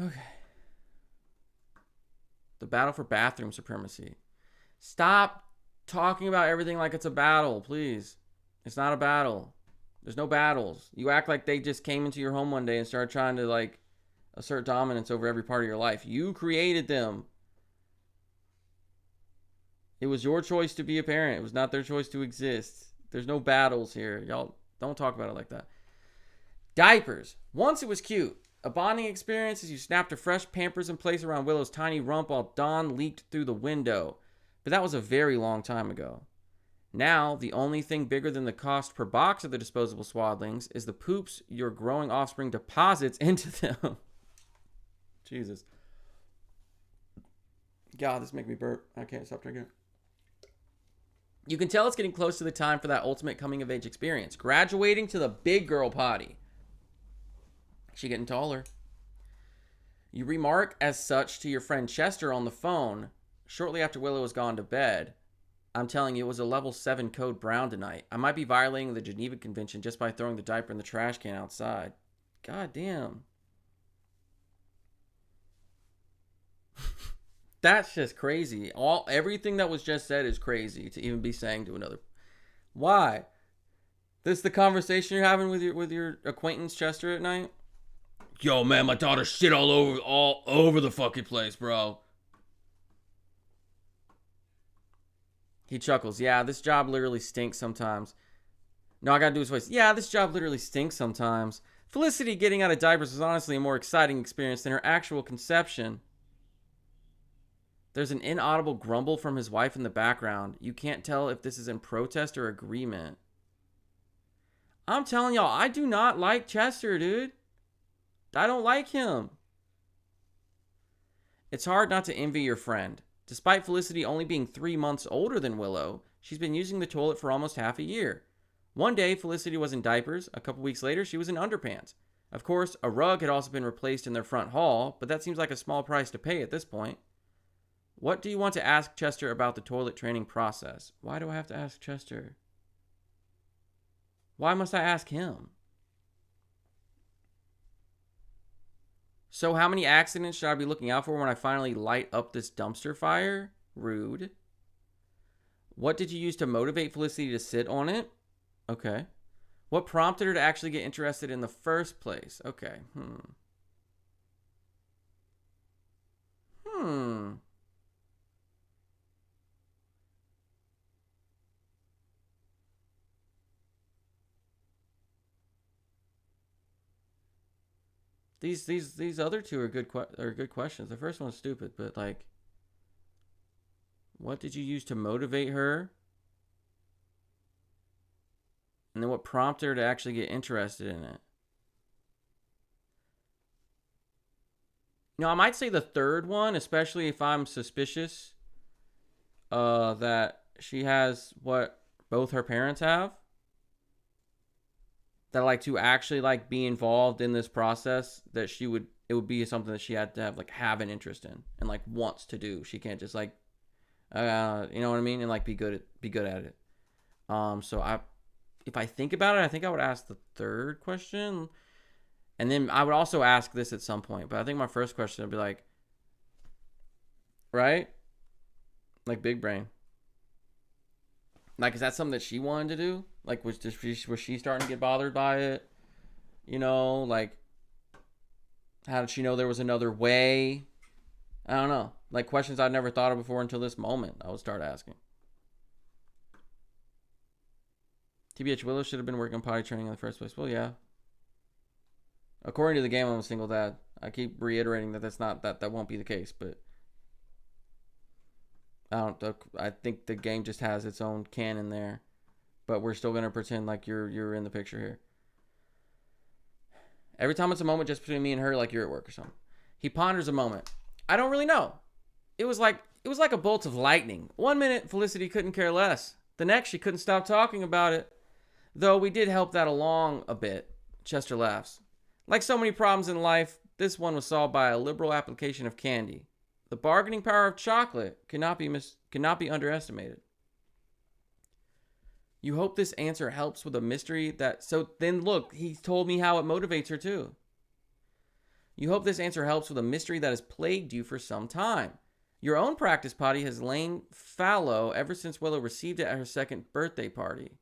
Okay. The battle for bathroom supremacy. Stop talking about everything like it's a battle, please. It's not a battle. There's no battles. You act like they just came into your home one day and started trying to like assert dominance over every part of your life. You created them. It was your choice to be a parent. It was not their choice to exist. There's no battles here. Y'all don't talk about it like that. Diapers. Once it was cute. A bonding experience as you snapped a fresh Pampers in place around Willow's tiny rump while Dawn leaked through the window. But that was a very long time ago. Now, the only thing bigger than the cost per box of the disposable swaddlings is the poops your growing offspring deposits into them. Jesus. God, this makes me burp. I can't stop drinking it. You can tell it's getting close to the time for that ultimate coming-of-age experience. Graduating to the big girl potty. She getting taller. You remark as such to your friend Chester on the phone shortly after Willow has gone to bed. I'm telling you, it was a level 7 code brown tonight. I might be violating the Geneva Convention just by throwing the diaper in the trash can outside. God damn. That's just crazy. Everything that was just said is crazy to even be saying to another. Why? This the conversation you're having with your acquaintance Chester at night? Yo, man, my daughter shit all over the fucking place, bro. He chuckles. Yeah, this job literally stinks sometimes. No, I gotta do his voice. Yeah, this job literally stinks sometimes. Felicity getting out of diapers was honestly a more exciting experience than her actual conception. There's an inaudible grumble from his wife in the background. You can't tell if this is in protest or agreement. I'm telling y'all, I do not like Chester, dude. I don't like him. It's hard not to envy your friend. Despite Felicity only being 3 months older than Willow, she's been using the toilet for almost half a year. One day, Felicity was in diapers. A couple weeks later, she was in underpants. Of course, a rug had also been replaced in their front hall, but that seems like a small price to pay at this point. What do you want to ask Chester about the toilet training process? Why do I have to ask Chester? Why must I ask him? So how many accidents should I be looking out for when I finally light up this dumpster fire? Rude. What did you use to motivate Felicity to sit on it? Okay. What prompted her to actually get interested in the first place? Okay. These other two are good questions. The first one's stupid, but like, what did you use to motivate her? And then what prompted her to actually get interested in it? I might say the third one, especially if I'm suspicious that she has what both her parents have. That like to actually like be involved in this process, that it would be something that she had to have an interest in and like wants to do. She can't just like you know what I mean, and like be good at it. So if I think about it, I think I would ask the third question, and then I would also ask this at some point. But I think my first question would be like, right, like big brain. Like, is that something that she wanted to do? Like, was she starting to get bothered by it? Like, how did she know there was another way? I don't know. Like, questions I'd never thought of before until this moment, I would start asking. TBH, Willow should have been working on potty training in the first place. Well, yeah. According to the game, I'm a single dad. I keep reiterating that won't be the case, but I think the game just has its own canon there, but we're still gonna pretend like you're in the picture here. Every time it's a moment just between me and her, like you're at work or something. He ponders a moment. I don't really know. It was like a bolt of lightning. 1 minute, Felicity couldn't care less. The next, she couldn't stop talking about it. Though we did help that along a bit. Chester laughs. Like so many problems in life, this one was solved by a liberal application of candy. The bargaining power of chocolate cannot be underestimated. You hope this answer helps with a mystery that... So then look, he told me how it motivates her too. You hope this answer helps with a mystery that has plagued you for some time. Your own practice potty has lain fallow ever since Willow received it at her second birthday party.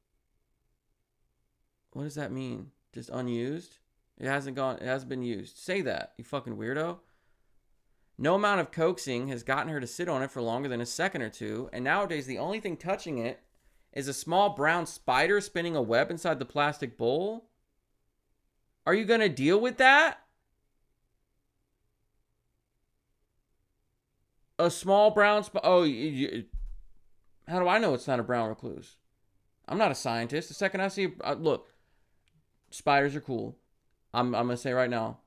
What does that mean? Just unused? It hasn't been used. Say that, you fucking weirdo. No amount of coaxing has gotten her to sit on it for longer than a second or two, and nowadays the only thing touching it is a small brown spider spinning a web inside the plastic bowl. Are you going to deal with that? A small brown spider? Oh, how do I know it's not a brown recluse? I'm not a scientist. The second I see... look, spiders are cool. I'm going to say right now,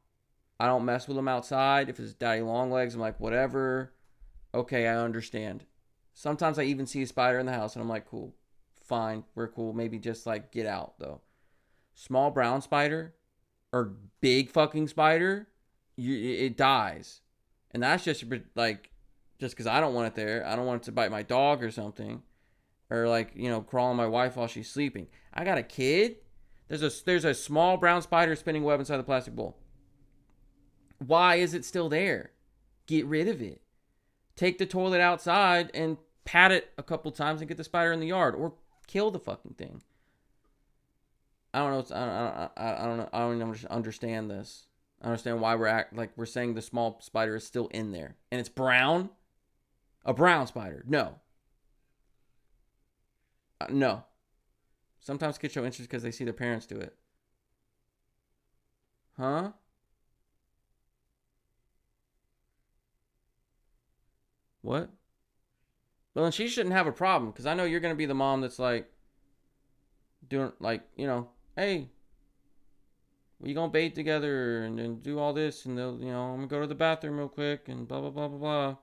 I don't mess with them outside. If it's daddy long legs, I'm like, whatever. Okay, I understand. Sometimes I even see a spider in the house and I'm like, cool, fine, we're cool. Maybe just like get out though. Small brown spider or big fucking spider, it dies. And that's just like, just because I don't want it there. I don't want it to bite my dog or something. or like, crawl on my wife while she's sleeping. I got a kid. There's a small brown spider spinning web inside the plastic bowl. Why is it still there? Get rid of it. Take the toilet outside and pat it a couple times and get the spider in the yard, or kill the fucking thing. I don't know. I don't know. I don't even understand this. I understand why we're saying the small spider is still in there and it's brown. A brown spider. No. No. Sometimes kids show interest because they see their parents do it. Huh? What? Well, then she shouldn't have a problem because I know you're going to be the mom that's like, doing, like, hey, we going to bathe together and do all this, and they'll, I'm going to go to the bathroom real quick and blah, blah, blah, blah, blah.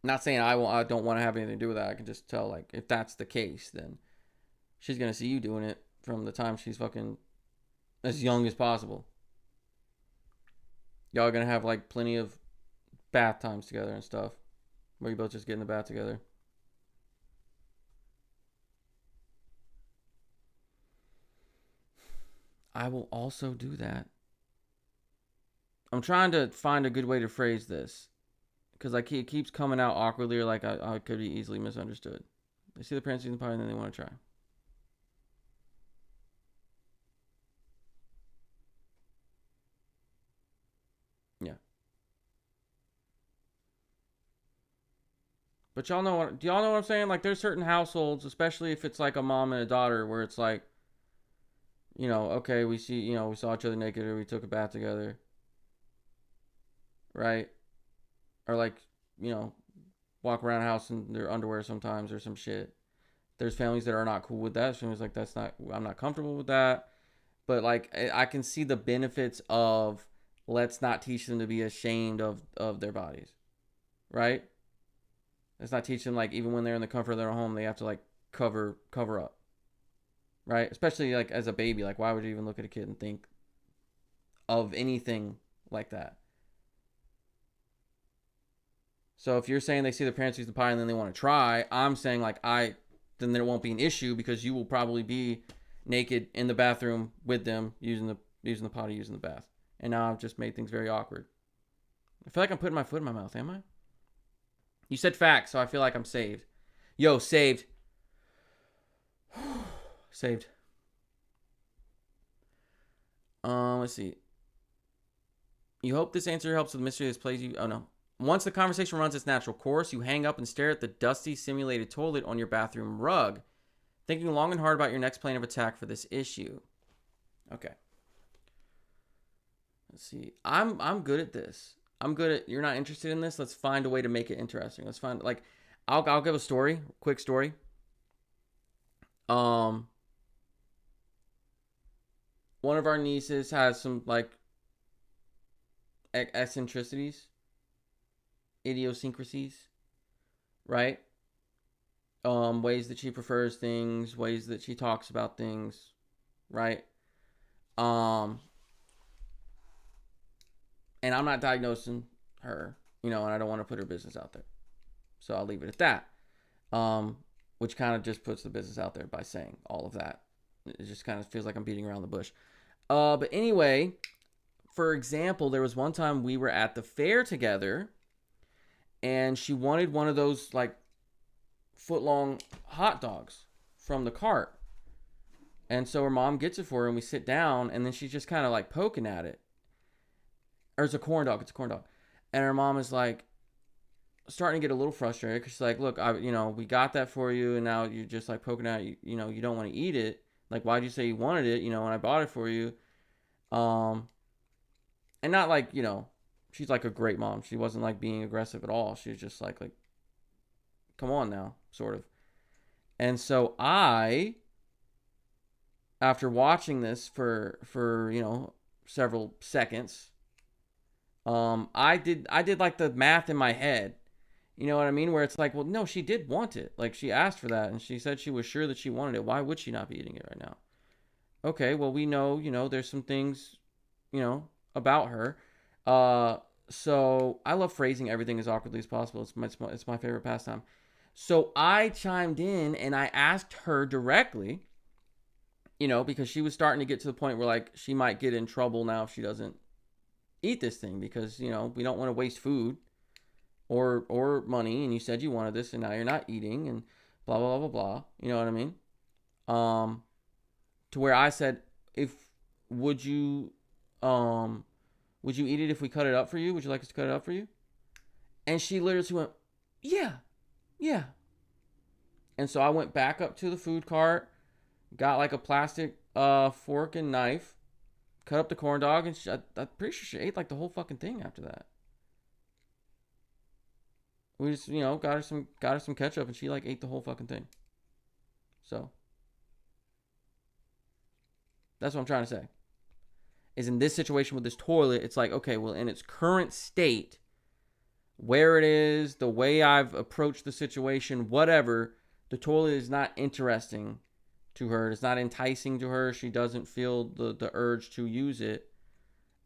Not saying I don't want to have anything to do with that. I can just tell, like, if that's the case, then she's going to see you doing it from the time she's fucking as young as possible. Y'all are going to have, like, plenty of bath times together and stuff, where you both just get in the bath together. I will also do that. I'm trying to find a good way to phrase this, because like it keeps coming out awkwardly, or like I could be easily misunderstood. They see the parents eating the pie and then they want to try. Yeah. But do y'all know what I'm saying? Like there's certain households, especially if it's like a mom and a daughter, where it's like, okay, we saw each other naked or we took a bath together. Right? Or like, walk around the house in their underwear sometimes or some shit. There's families that are not cool with that. Families like I'm not comfortable with that. But like I can see the benefits of, let's not teach them to be ashamed of their bodies. Right? Let's not teach them, like, even when they're in the comfort of their home, they have to like cover up. Right? Especially like as a baby, like why would you even look at a kid and think of anything like that? So if you're saying they see their parents use the pie and then they want to try, I'm saying like then there won't be an issue because you will probably be naked in the bathroom with them using the potty, using the bath. And now I've just made things very awkward. I feel like I'm putting my foot in my mouth, am I? You said facts, so I feel like I'm saved. Yo, saved. Saved. Let's see. You hope this answer helps with the mystery that plays you. Oh no. Once the conversation runs its natural course, you hang up and stare at the dusty simulated toilet on your bathroom rug, thinking long and hard about your next plan of attack for this issue. Okay. Let's see. I'm good at this. I'm good at, you're not interested in this. Let's find a way to make it interesting. Let's find, like, I'll give a story, quick story. One of our nieces has some like eccentricities, idiosyncrasies, right? Ways that she prefers things, ways that she talks about things, right? And I'm not diagnosing her, and I don't want to put her business out there. So I'll leave it at that. Which kind of just puts the business out there by saying all of that. It just kind of feels like I'm beating around the bush. But anyway, for example, there was one time we were at the fair together and she wanted one of those like foot-long hot dogs from the cart. And so her mom gets it for her and we sit down and then she's just kind of like poking at it. Or it's a corn dog. And her mom is like starting to get a little frustrated because she's like, look, we got that for you and now you're just like poking at it. You don't want to eat it. Like, why'd you say you wanted it, when I bought it for you? And not like, she's like a great mom. She wasn't like being aggressive at all. She was just like, come on now, sort of. And so after watching this for several seconds, I did like the math in my head. You know what I mean? Where it's like, well, no, she did want it. Like, she asked for that, and she said she was sure that she wanted it. Why would she not be eating it right now? Okay, well, we know, there's some things, about her. So I love phrasing everything as awkwardly as possible. It's my favorite pastime. So I chimed in and I asked her directly, because she was starting to get to the point where like she might get in trouble now if she doesn't eat this thing, because we don't want to waste food or money, and you said you wanted this and now you're not eating, and blah blah blah blah blah. You know what I mean? Um, to where I said, if would you um would you eat it if we cut it up for you? Would you like us to cut it up for you? And she literally went, yeah, yeah. And so I went back up to the food cart, got like a plastic fork and knife, cut up the corn dog, and I'm pretty sure she ate like the whole fucking thing after that. We just, got her some ketchup, and she like ate the whole fucking thing. So that's what I'm trying to say. Is in this situation with this toilet, it's like, okay, well, in its current state, where it is, the way I've approached the situation, whatever, the toilet is not interesting to her. It's not enticing to her. She doesn't feel the urge to use it.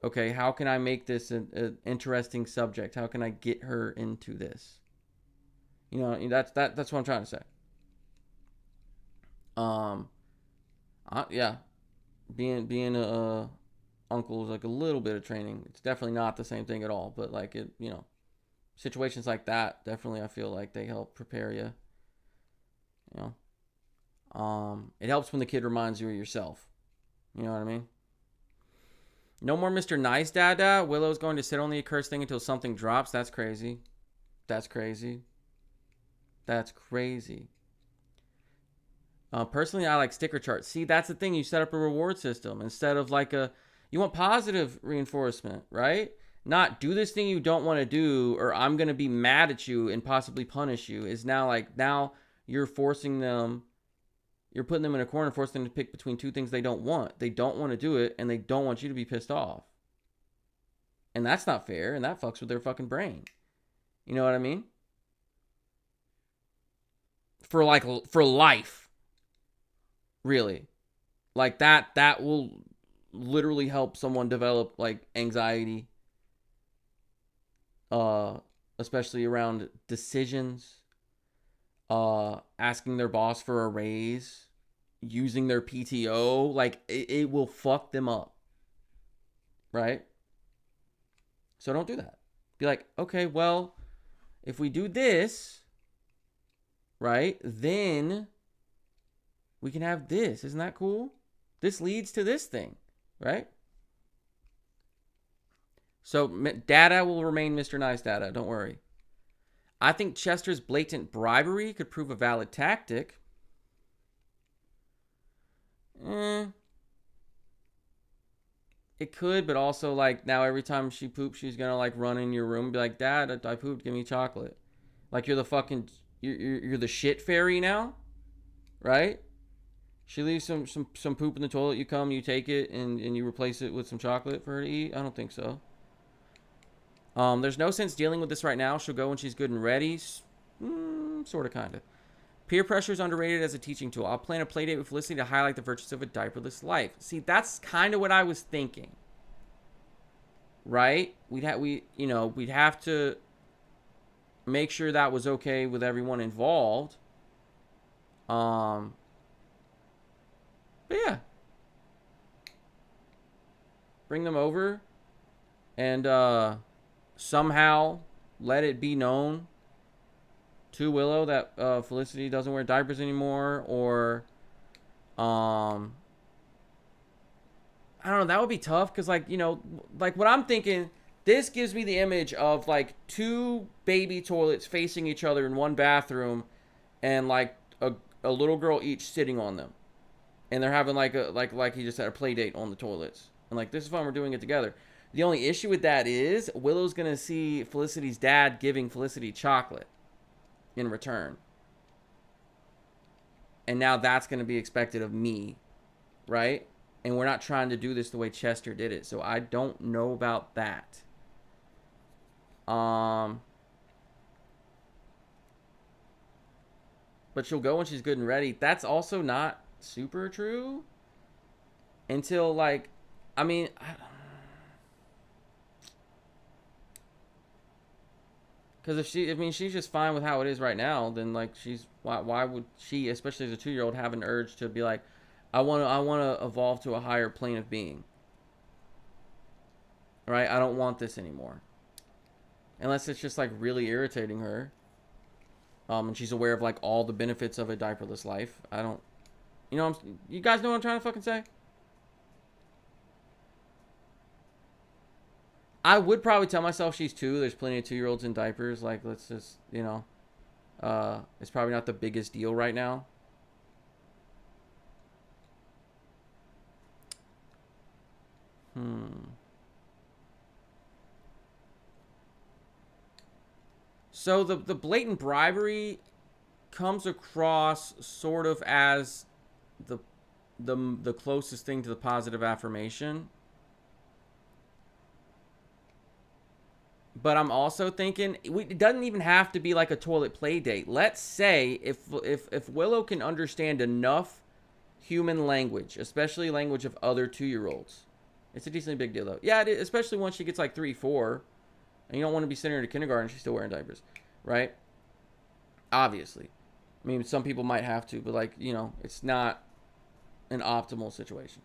Okay, how can I make this an interesting subject? How can I get her into this? That's what I'm trying to say. Yeah, being a uncle is like a little bit of training. It's definitely not the same thing at all, but like situations like that, definitely I feel like they help prepare you. It helps when the kid reminds you of yourself. You know what I mean? No more Mr. Nice Dada. Willow's going to sit on the accursed thing until something drops. That's crazy. That's crazy. That's crazy. Personally, I like sticker charts. See, that's the thing. You set up a reward system instead of like you want positive reinforcement, right? Not do this thing you don't want to do, or I'm going to be mad at you and possibly punish you. Is now you're forcing them, you're putting them in a corner, forcing them to pick between two things they don't want. They don't want to do it, and they don't want you to be pissed off. And that's not fair, and that fucks with their fucking brain. You know what I mean? For life. Really. Like that will literally help someone develop like anxiety, especially around decisions, asking their boss for a raise, using their PTO. Like it will fuck them up, right? So don't do that. Be like, okay, well, if we do this, right, then we can have this. Isn't that cool? This leads to this thing, right? So Dada will remain Mr. Nice Dada. Don't worry. I think Chester's blatant bribery could prove a valid tactic. It could, but also like now every time she poops, she's gonna like run in your room and be like, Dad, I pooped. Give me chocolate. Like you're the fucking you're the shit fairy now, right? She leaves some poop in the toilet. You come, you take it, and you replace it with some chocolate for her to eat. I don't think so. There's no sense dealing with this right now. She'll go when she's good and ready. Sort of, kind of. Peer pressure is underrated as a teaching tool. I'll plan a play date with Felicity to highlight the virtues of a diaperless life. See, that's kind of what I was thinking. Right? We'd have to make sure that was okay with everyone involved. But yeah. Bring them over and somehow let it be known to Willow that Felicity doesn't wear diapers anymore, or I don't know, that would be tough because like what I'm thinking, this gives me the image of like two baby toilets facing each other in one bathroom, and like a little girl each sitting on them, and they're having like he just had a play date on the toilets, and like this is fun, we're doing it together. The only issue with that is Willow's gonna see Felicity's dad giving Felicity chocolate in return. And now that's going to be expected of me, right? And we're not trying to do this the way Chester did it. So I don't know about that. But she'll go when she's good and ready. That's also not super true. Until like, I mean, Because if she, I mean, she's just fine with how it is right now, then like why would she, especially as a 2-year-old, have an urge to be like, I want to evolve to a higher plane of being, right? I don't want this anymore, unless it's just like really irritating her, and she's aware of like all the benefits of a diaperless life. I don't, you guys know what I'm trying to fucking say? I would probably tell myself she's 2. There's plenty of 2-year-olds in diapers. Like, let's just, it's probably not the biggest deal right now. So the blatant bribery comes across sort of as the the closest thing to the positive affirmation. But I'm also thinking it doesn't even have to be like a toilet play date. Let's say if Willow can understand enough human language, especially language of other 2-year-olds, it's a decently big deal though. Yeah, it is, especially once she gets like 3, 4, and you don't want to be sending her to kindergarten. She's still wearing diapers, right? Obviously, I mean some people might have to, but like it's not an optimal situation.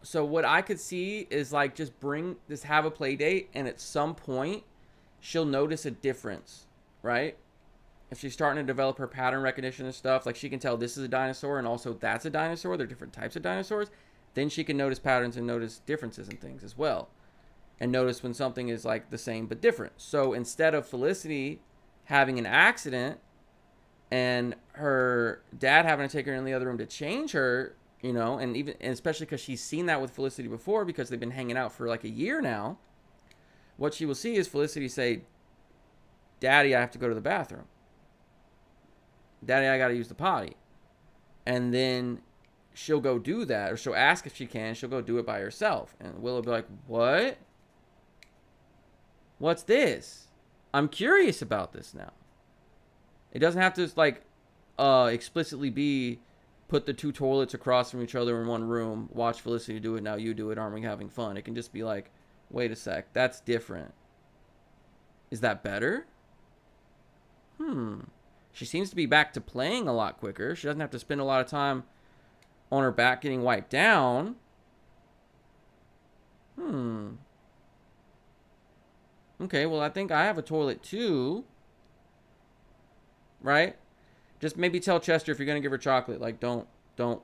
So what I could see is like just have a play date, and at some point she'll notice a difference, right? If she's starting to develop her pattern recognition and stuff, like she can tell this is a dinosaur and also that's a dinosaur. They're different types of dinosaurs. Then she can notice patterns and notice differences in things as well, and notice when something is like the same but different. So instead of Felicity having an accident and her dad having to take her in the other room to change her, and especially because she's seen that with Felicity before because they've been hanging out for like a year now, what she will see is Felicity say, Daddy, I have to go to the bathroom. Daddy, I got to use the potty. And then she'll go do that, or she'll ask if she can. She'll go do it by herself. And Willow will be like, what? What's this? I'm curious about this now. It doesn't have to like explicitly be put the 2 toilets across from each other in one room, watch Felicity do it, now you do it, aren't we having fun? It can just be like, wait a sec, that's different. Is that better? She seems to be back to playing a lot quicker. She doesn't have to spend a lot of time on her back getting wiped down. Okay, well, I think I have a toilet too. Right? Just maybe tell Chester if you're going to give her chocolate, like don't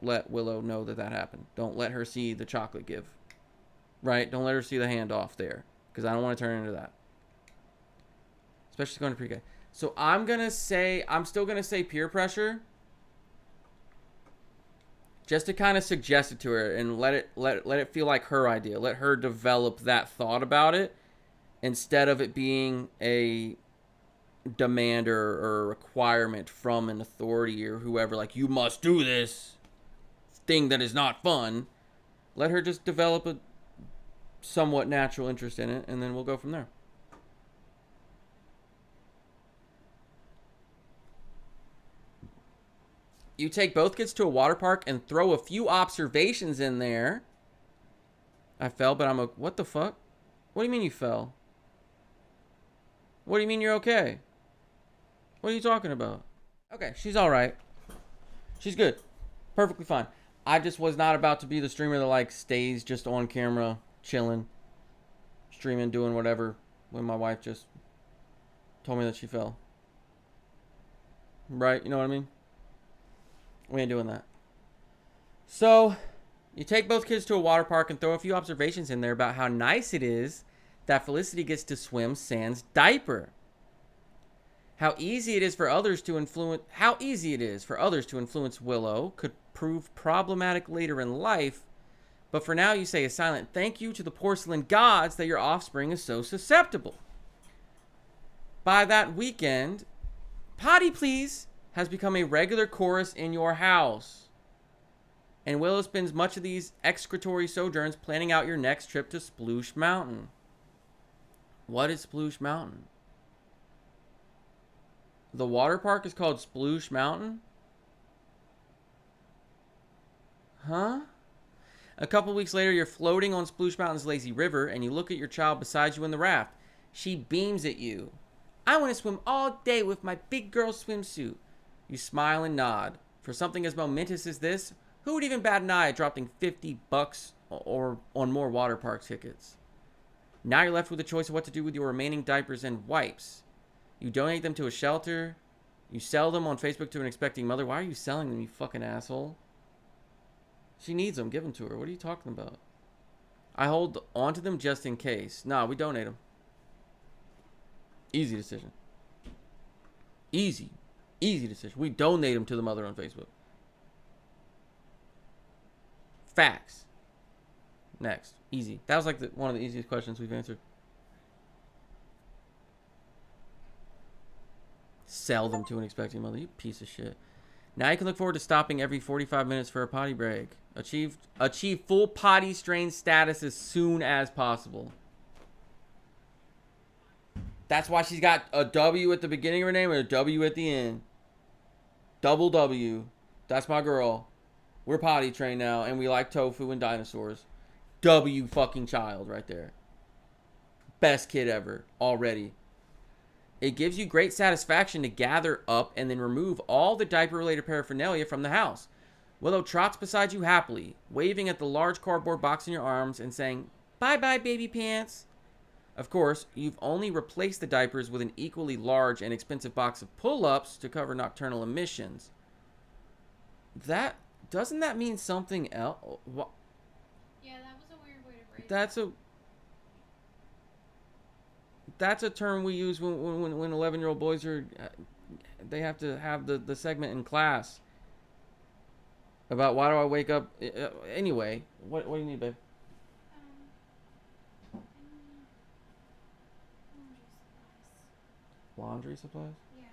let Willow know that happened. Don't let her see the chocolate give. Right? Don't let her see the handoff there, because I don't want to turn into that. Especially going to pre-K. So I'm still going to say peer pressure. Just to kind of suggest it to her and let it feel like her idea. Let her develop that thought about it instead of it being a demand or requirement from an authority or whoever, like, you must do this thing that is not fun. Let her just develop a somewhat natural interest in it, and then we'll go from there. You take both kids to a water park and throw a few observations in there. I fell, but what the fuck? What do you mean you fell? What do you mean you're okay? What are you talking about? Okay, she's all right. She's good. Perfectly fine. I just was not about to be the streamer that like stays just on camera, chilling, streaming, doing whatever when my wife just told me that she fell. Right? You know what I mean? We ain't doing that. So, you take both kids to a water park and throw a few observations in there about how nice it is that Felicity gets to swim sans diaper. How easy it is for others to influence Willow could prove problematic later in life, but for now you say a silent thank you to the porcelain gods that your offspring is so susceptible. By that weekend, potty please has become a regular chorus in your house. And Willow spends much of these excretory sojourns planning out your next trip to Sploosh Mountain. What is Sploosh Mountain? The water park is called Sploosh Mountain? Huh? A couple weeks later, you're floating on Sploosh Mountain's lazy river, and you look at your child beside you in the raft. She beams at you. I want to swim all day with my big girl swimsuit. You smile and nod. For something as momentous as this, who would even bat an eye at dropping $50 or on more water park tickets? Now you're left with a choice of what to do with your remaining diapers and wipes. You donate them to a shelter. You sell them on Facebook to an expecting mother. Why are you selling them, you fucking asshole? She needs them. Give them to her. What are you talking about? I hold onto them just in case. Nah, we donate them. Easy decision. Easy decision. We donate them to the mother on Facebook. Facts. Next. Easy. That was like one of the easiest questions we've answered. Sell them to an expecting mother. You piece of shit. Now you can look forward to stopping every 45 minutes for a potty break. Achieve full potty strain status as soon as possible. That's why she's got a W at the beginning of her name and a W at the end. Double W. That's my girl. We're potty trained now and we like tofu and dinosaurs. W fucking child right there. Best kid ever already. It gives you great satisfaction to gather up and then remove all the diaper-related paraphernalia from the house. Willow trots beside you happily, waving at the large cardboard box in your arms and saying, "Bye-bye, baby pants." Of course, you've only replaced the diapers with an equally large and expensive box of pull-ups to cover nocturnal emissions. Doesn't that mean something else? Yeah, that was a weird way to phrase That's a term we use when 11-year-old boys they have to have the segment in class about why do I wake up anyway. What do you need, babe? I need laundry supplies. Laundry supplies? Yeah.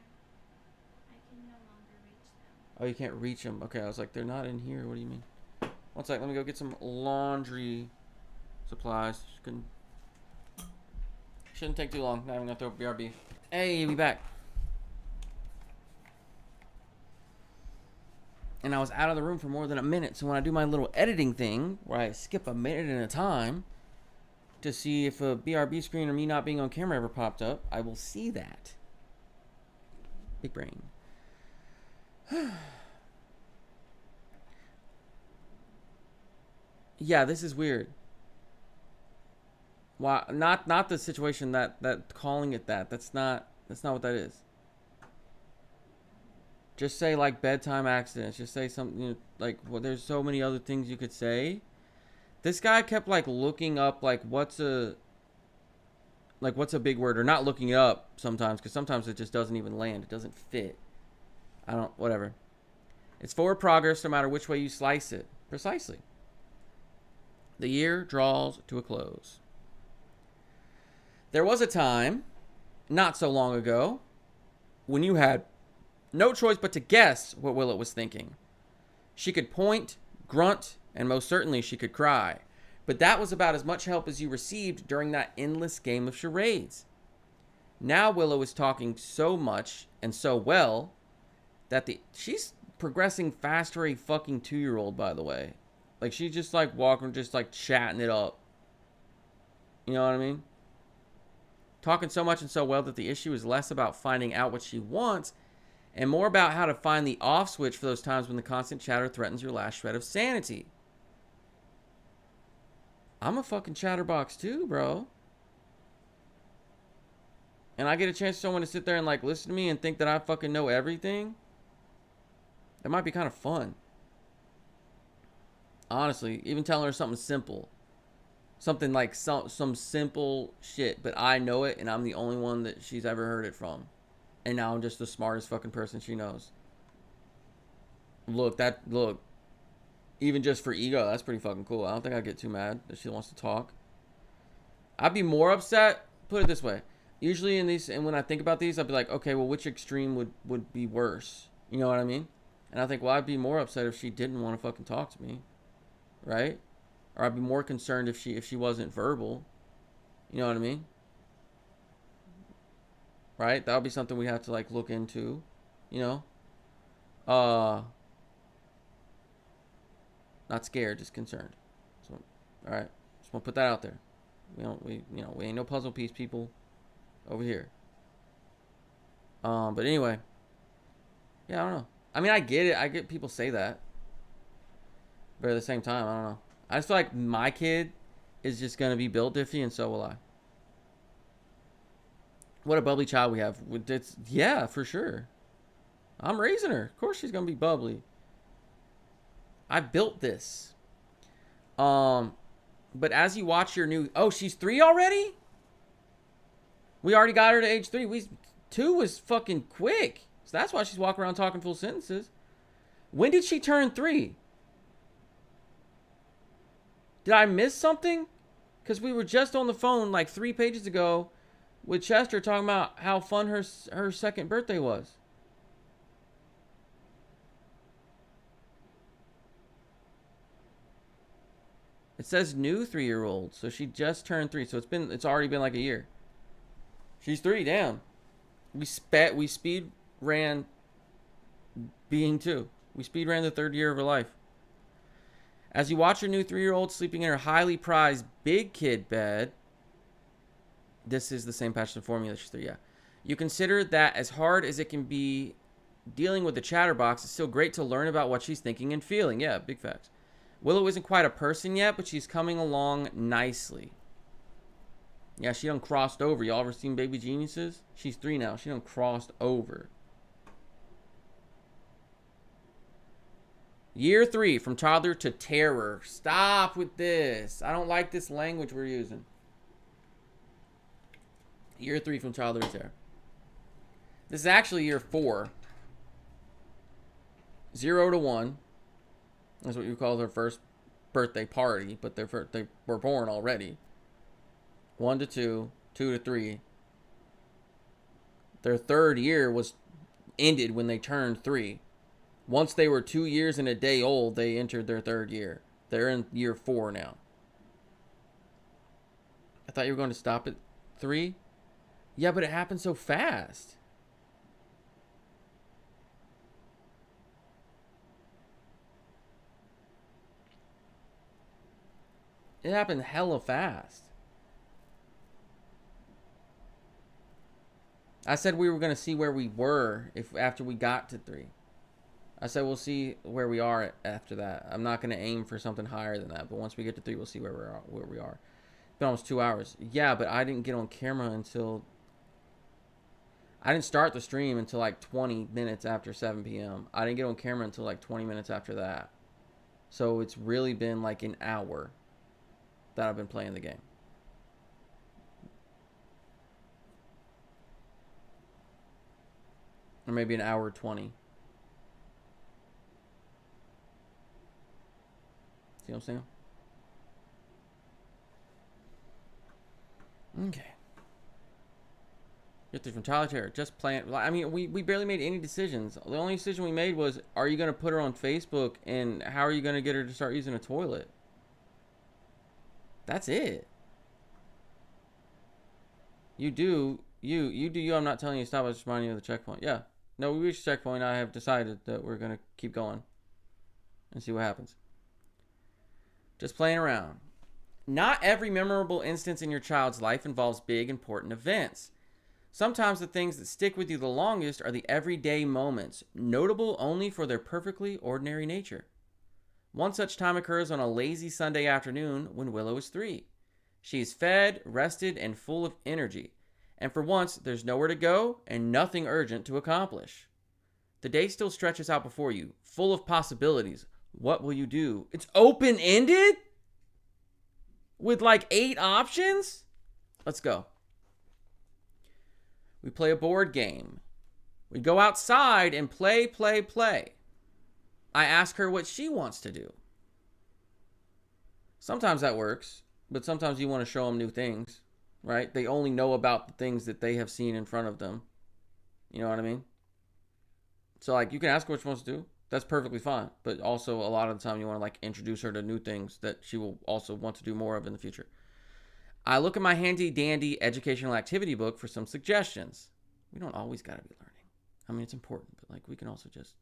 I can no longer reach them. Oh, you can't reach them. Okay, I was like, they're not in here. What do you mean? One sec, let me go get some laundry supplies. Shouldn't take too long. Now I'm gonna throw BRB. Hey, we back. And I was out of the room for more than a minute. So when I do my little editing thing, where I skip a minute at a time to see if a BRB screen or me not being on camera ever popped up, I will see that. Big brain. Yeah, this is weird. Why not the situation that calling it that. That's not what that is. Just say like bedtime accidents. Just say something like, well, there's so many other things you could say. This guy kept like looking up like what's a big word, or not looking it up sometimes, because sometimes it just doesn't even land. It doesn't fit. Whatever. It's forward progress no matter which way you slice it. Precisely. The year draws to a close. There was a time, not so long ago, when you had no choice but to guess what Willow was thinking. She could point, grunt, and most certainly she could cry. But that was about as much help as you received during that endless game of charades. Now Willow is talking so much and so well that she's progressing fast for a fucking 2-year-old, by the way. Like, she's just like walking, just like chatting it up. You know what I mean? Talking so much and so well that the issue is less about finding out what she wants and more about how to find the off switch for those times when the constant chatter threatens your last shred of sanity. I'm a fucking chatterbox too, bro. And I get a chance for someone to sit there and like listen to me and think that I fucking know everything. That might be kind of fun. Honestly, even telling her something simple. Something like some simple shit, but I know it and I'm the only one that she's ever heard it from. And now I'm just the smartest fucking person she knows. Look, even just for ego, that's pretty fucking cool. I don't think I'd get too mad that she wants to talk. I'd be more upset, put it this way. Usually in these, and when I think about these, I'd be like, okay, well, which extreme would be worse? You know what I mean? And I think, well, I'd be more upset if she didn't want to fucking talk to me. Right? Or I'd be more concerned if she wasn't verbal. You know what I mean? Right? That would be something we have to like look into. You know? Not scared, just concerned. So, all right. Just want to put that out there. We ain't no puzzle piece people. over here. But anyway, yeah, I don't know. I mean, I get it. I get people say that, but at the same time, I don't know. I just feel like my kid is just gonna be built diffy, and so will I. What a bubbly child we have. It's, yeah, for sure. I'm raising her. Of course, she's gonna be bubbly. I built this. But as you watch your new, oh, she's 3 already. We already got her to age 3. 2 was fucking quick. So that's why she's walking around talking full sentences. When did she turn 3? Did I miss something? Because we were just on the phone like 3 pages ago with Chester talking about how fun her second birthday was. It says new 3-year-old, so she just turned 3. So it's already been like a year. She's 3, damn. We speed ran being 2. We speed ran the 3rd year of her life. As you watch your new 3-year-old sleeping in her highly prized big kid bed, this is the same patch of formula. She's 3, yeah. You consider that as hard as it can be dealing with the chatterbox, it's still great to learn about what she's thinking and feeling. Yeah, big facts. Willow isn't quite a person yet, but she's coming along nicely. Yeah, she done crossed over. Y'all ever seen Baby Geniuses? She's 3 now. She done crossed over. Year 3, from toddler to terror. Stop with this. I don't like this language we're using. Year 3, from toddler to terror. This is actually year 4. 0 to 1. That's what you call their first birthday party, but they were born already. 1 to 2, 2 to 3. Their 3rd year was ended when they turned 3. Once they were 2 years and a day old, they entered their 3rd year. They're in year 4 now. I thought you were going to stop at 3. Yeah, but it happened so fast. It happened hella fast. I said we were going to see where we were after we got to 3. I said we'll see where we are after that. I'm not going to aim for something higher than that, but once we get to 3, we'll see where we are. It's been almost 2 hours. Yeah, but I didn't get on camera until... I didn't start the stream until like 20 minutes after 7 p.m. I didn't get on camera until like 20 minutes after that. So it's really been like an hour that I've been playing the game. Or maybe an hour 20. See what I'm saying? Okay. Get this from Tyler Terror. Just playing. I mean, we barely made any decisions. The only decision we made was, are you going to put her on Facebook, and how are you going to get her to start using a toilet? That's it. You do. You do you. I'm not telling you to stop. I was just reminding you of the checkpoint. Yeah. No, we reached the checkpoint. I have decided that we're going to keep going and see what happens. Just playing around. Not every memorable instance in your child's life involves big, important events. Sometimes the things that stick with you the longest are the everyday moments, notable only for their perfectly ordinary nature. One such time occurs on a lazy Sunday afternoon when Willow is 3. She is fed, rested, and full of energy. And for once, there's nowhere to go and nothing urgent to accomplish. The day still stretches out before you, full of possibilities. What will you do? It's open-ended? With like 8 options? Let's go. We play a board game. We go outside and play. I ask her what she wants to do. Sometimes that works, but sometimes you want to show them new things, right? They only know about the things that they have seen in front of them. You know what I mean? So like, you can ask her what she wants to do. That's perfectly fine. But also a lot of the time you want to like introduce her to new things that she will also want to do more of in the future. I look at my handy dandy educational activity book for some suggestions. We don't always got to be learning. I mean, it's important, but like we can also just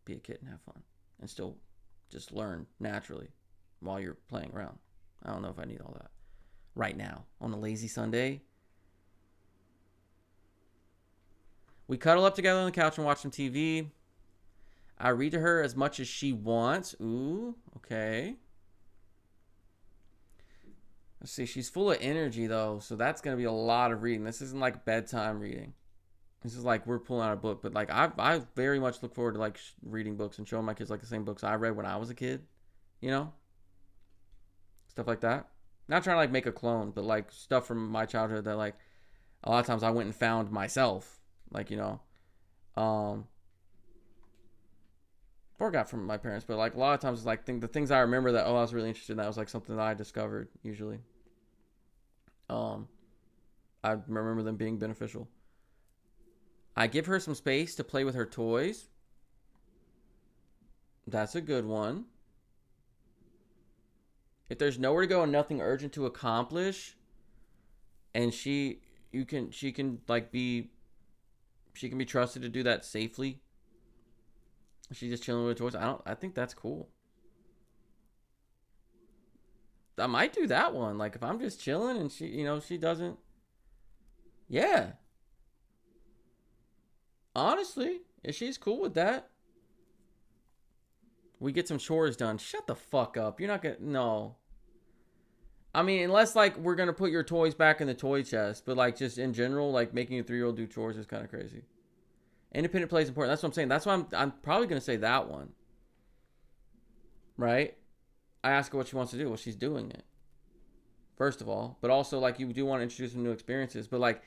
be a kid and have fun and still just learn naturally while you're playing around. I don't know if I need all that right now on a lazy Sunday. We cuddle up together on the couch and watch some TV. I read to her as much as she wants. Ooh, okay. Let's see. She's full of energy, though, so that's going to be a lot of reading. This isn't like bedtime reading. This is like we're pulling out a book, but like I very much look forward to like reading books and showing my kids like the same books I read when I was a kid, you know, stuff like that. Not trying to like make a clone, but like stuff from my childhood that like a lot of times I went and found myself, like or got from my parents, but like a lot of times it's like the things I remember that I was really interested in, that was like something that I discovered usually. I remember them being beneficial. I give her some space to play with her toys. That's a good one. If there's nowhere to go and nothing urgent to accomplish, and she can be trusted to do that safely. She's just chilling with her toys. I think that's cool. I might do that one. Like if I'm just chilling and she doesn't. Yeah. Honestly, if she's cool with that, we get some chores done. Shut the fuck up. You're not gonna. No. I mean, unless like we're gonna put your toys back in the toy chest, but like just in general, like making a 3-year-old do chores is kind of crazy. Independent play is important. That's what I'm saying. That's why I'm probably gonna say that one. Right? I ask her what she wants to do. Well, she's doing it. First of all, but also like you do want to introduce them to new experiences, but like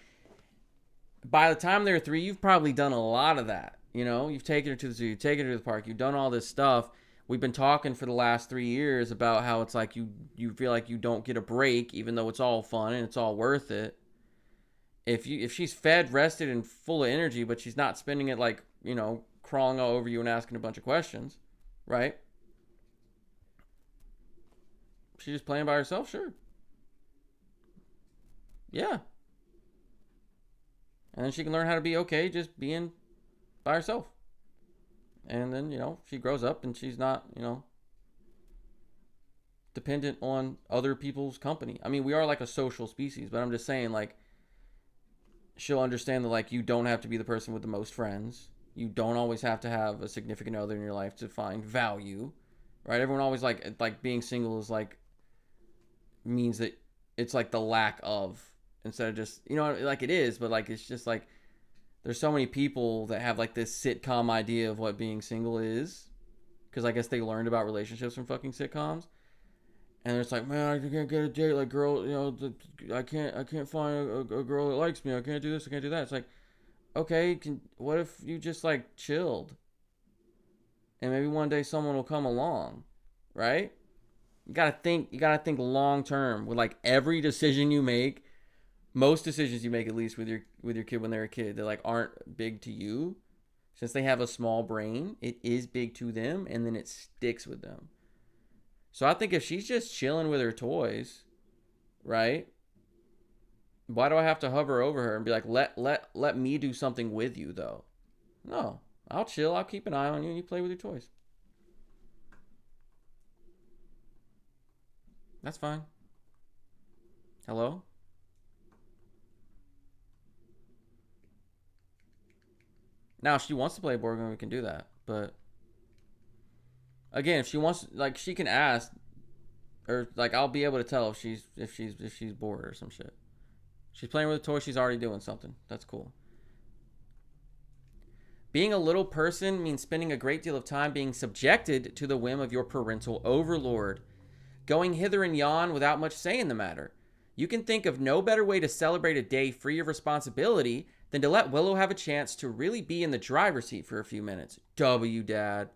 by the time they're 3, you've probably done a lot of that. You've taken her to the zoo, you've taken her to the park, you've done all this stuff. We've been talking for the last 3 years about how it's like you feel like you don't get a break, even though it's all fun and it's all worth it. If she's fed, rested, and full of energy, but she's not spending it like, crawling all over you and asking a bunch of questions, right? She's just playing by herself, sure. Yeah. And then she can learn how to be okay just being by herself. And then, she grows up and she's not, dependent on other people's company. I mean, we are like a social species, but I'm just saying, like, she'll understand that, like, you don't have to be the person with the most friends. You don't always have to have a significant other in your life to find value, right? Everyone always, like being single is, like, means that it's, like, the lack of, instead of just, like, it is, but, like, it's just, like, there's so many people that have like this sitcom idea of what being single is, because I guess they learned about relationships from fucking sitcoms, and it's like, man, I can't get a date, like girl, I can't find a girl that likes me. I can't do this, I can't do that. It's like, okay, what if you just like chilled, and maybe one day someone will come along, right? You gotta think long term with like every decision you make. Most decisions you make, at least with your kid when they're a kid, that like aren't big to you, since they have a small brain, it is big to them, and then it sticks with them. So I think if she's just chilling with her toys, right? Why do I have to hover over her and be like, let me do something with you though? No, I'll chill. I'll keep an eye on you, and you play with your toys. That's fine. Hello? Now, if she wants to play a board game, we can do that. But again, if she wants, like, she can ask, or like, I'll be able to tell if she's bored or some shit. She's playing with a toy. She's already doing something. That's cool. Being a little person means spending a great deal of time being subjected to the whim of your parental overlord, going hither and yon without much say in the matter. You can think of no better way to celebrate a day free of responsibility than to let Willow have a chance to really be in the driver's seat for a few minutes. W, Dad.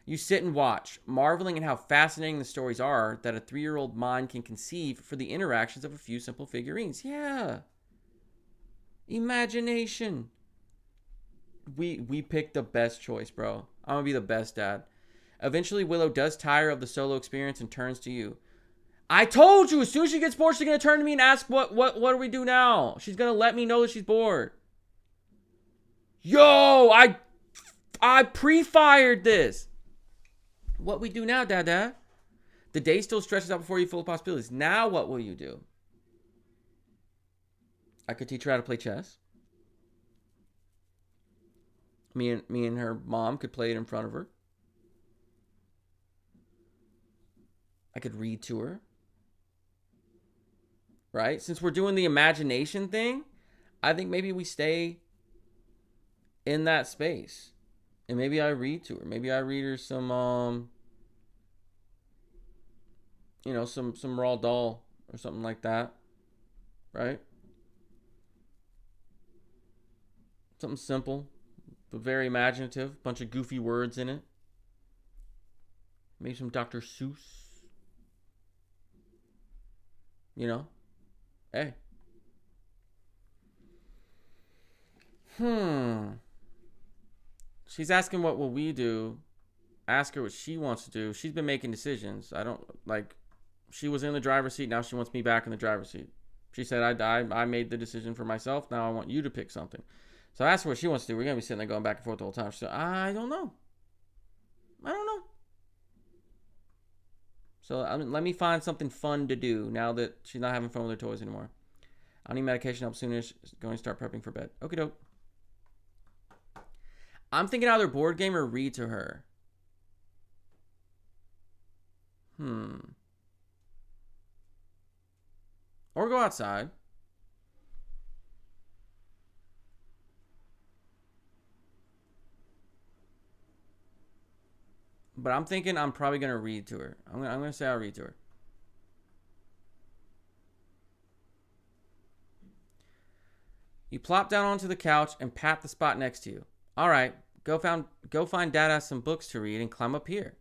You sit and watch, marveling at how fascinating the stories are that a 3-year-old mind can conceive for the interactions of a few simple figurines. Yeah. Imagination. We picked the best choice, bro. I'm going to be the best dad. Eventually, Willow does tire of the solo experience and turns to you. I told you, as soon as she gets bored, she's going to turn to me and ask, what do we do now? She's going to let me know that she's bored. Yo, I pre-fired this. What we do now, Dada? The day still stretches out before you, full of possibilities. Now what will you do? I could teach her how to play chess. Me and her mom could play it in front of her. I could read to her. Right? Since we're doing the imagination thing, I think maybe we stay in that space. And maybe I read to her. Maybe I read her some some Roald Dahl or something like that. Right? Something simple, but very imaginative. Bunch of goofy words in it. Maybe some Dr. Seuss. Hey. She's asking what will we do. Ask her what she wants to do. She's been making decisions. I don't like. She was in the driver's seat. Now she wants me back in the driver's seat. She said, I made the decision for myself. Now I want you to pick something. So I asked her what she wants to do. We're going to be sitting there going back and forth the whole time. She said, I don't know. So let me find something fun to do now that she's not having fun with her toys anymore. I need medication help soon as she's going to start prepping for bed. Okie doke. I'm thinking either board game or read to her. Or go outside. But I'm thinking I'm probably going to read to her. I'm going to say I'll read to her. You plop down onto the couch and pat the spot next to you. All right, go find Dada some books to read and climb up here.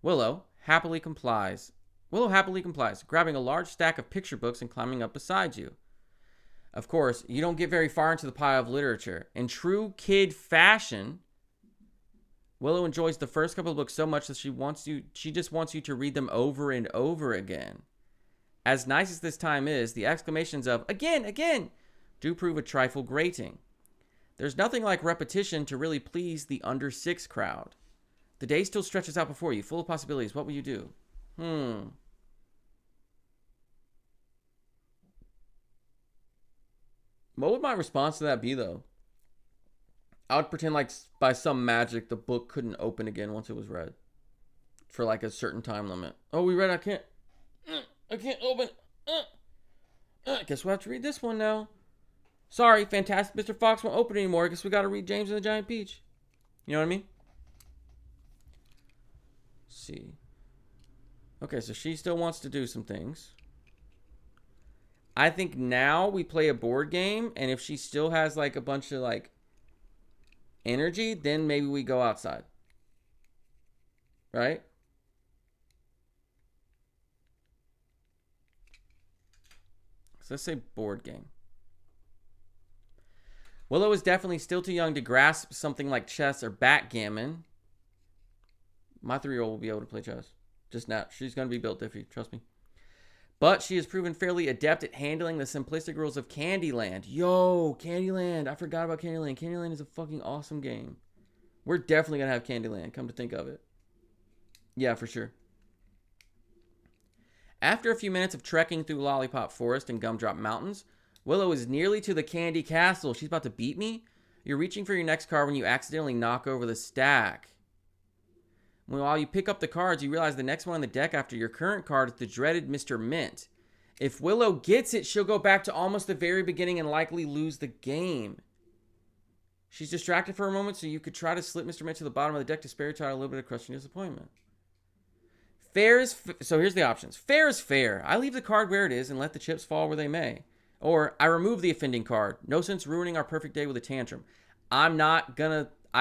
Willow happily complies, grabbing a large stack of picture books and climbing up beside you. Of course, you don't get very far into the pile of literature. In true kid fashion, Willow enjoys the first couple of books so much that she just wants you to read them over and over again. As nice as this time is, the exclamations of again do prove a trifle grating. There's nothing like repetition to really please the under 6 crowd. The day still stretches out before you, full of possibilities. What will you do? What would my response to that be, though? I would pretend like by some magic the book couldn't open again once it was read. For like a certain time limit. Oh, we read I can't open. Guess we'll have to read this one now. Sorry, Fantastic Mr. Fox won't open anymore. I guess we got to read James and the Giant Peach. You know what I mean? Let's see. Okay, so she still wants to do some things. I think now we play a board game, and if she still has like a bunch of like energy, then maybe we go outside. Right? So let's say board game. Willow is definitely still too young to grasp something like chess or backgammon. My 3-year-old will be able to play chess. Just not. She's going to be built diffy. Trust me. But she has proven fairly adept at handling the simplistic rules of Candyland. Yo, Candyland. I forgot about Candyland. Candyland is a fucking awesome game. We're definitely going to have Candyland, come to think of it. Yeah, for sure. After a few minutes of trekking through Lollipop Forest and Gumdrop Mountains, Willow is nearly to the Candy Castle. She's about to beat me. You're reaching for your next card when you accidentally knock over the stack. While you pick up the cards, you realize the next one on the deck after your current card is the dreaded Mr. Mint. If Willow gets it, she'll go back to almost the very beginning and likely lose the game. She's distracted for a moment, so you could try to slip Mr. Mint to the bottom of the deck to spare your child a little bit of crushing disappointment. So here's the options. Fair is fair. I leave the card where it is and let the chips fall where they may. Or I remove the offending card. No sense ruining our perfect day with a tantrum. I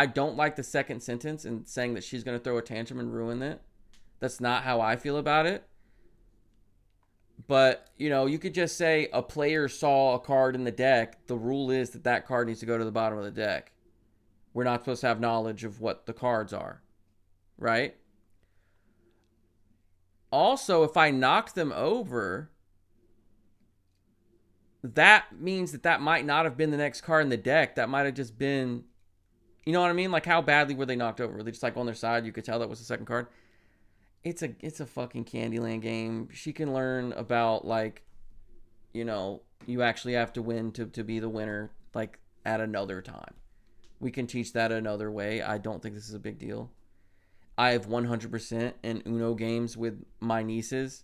don't like the second sentence and saying that she's going to throw a tantrum and ruin it. That's not how I feel about it. But, you could just say a player saw a card in the deck. The rule is that card needs to go to the bottom of the deck. We're not supposed to have knowledge of what the cards are. Right? Also, if I knock them over, that means that might not have been the next card in the deck. That might have just been, you know what I mean? Like, how badly were they knocked over? Were they just like on their side? You could tell that was the second card. It's a fucking Candyland game. She can learn about, like, you actually have to win to be the winner, like, at another time. We can teach that another way. I don't think this is a big deal. I have 100% in Uno games with my nieces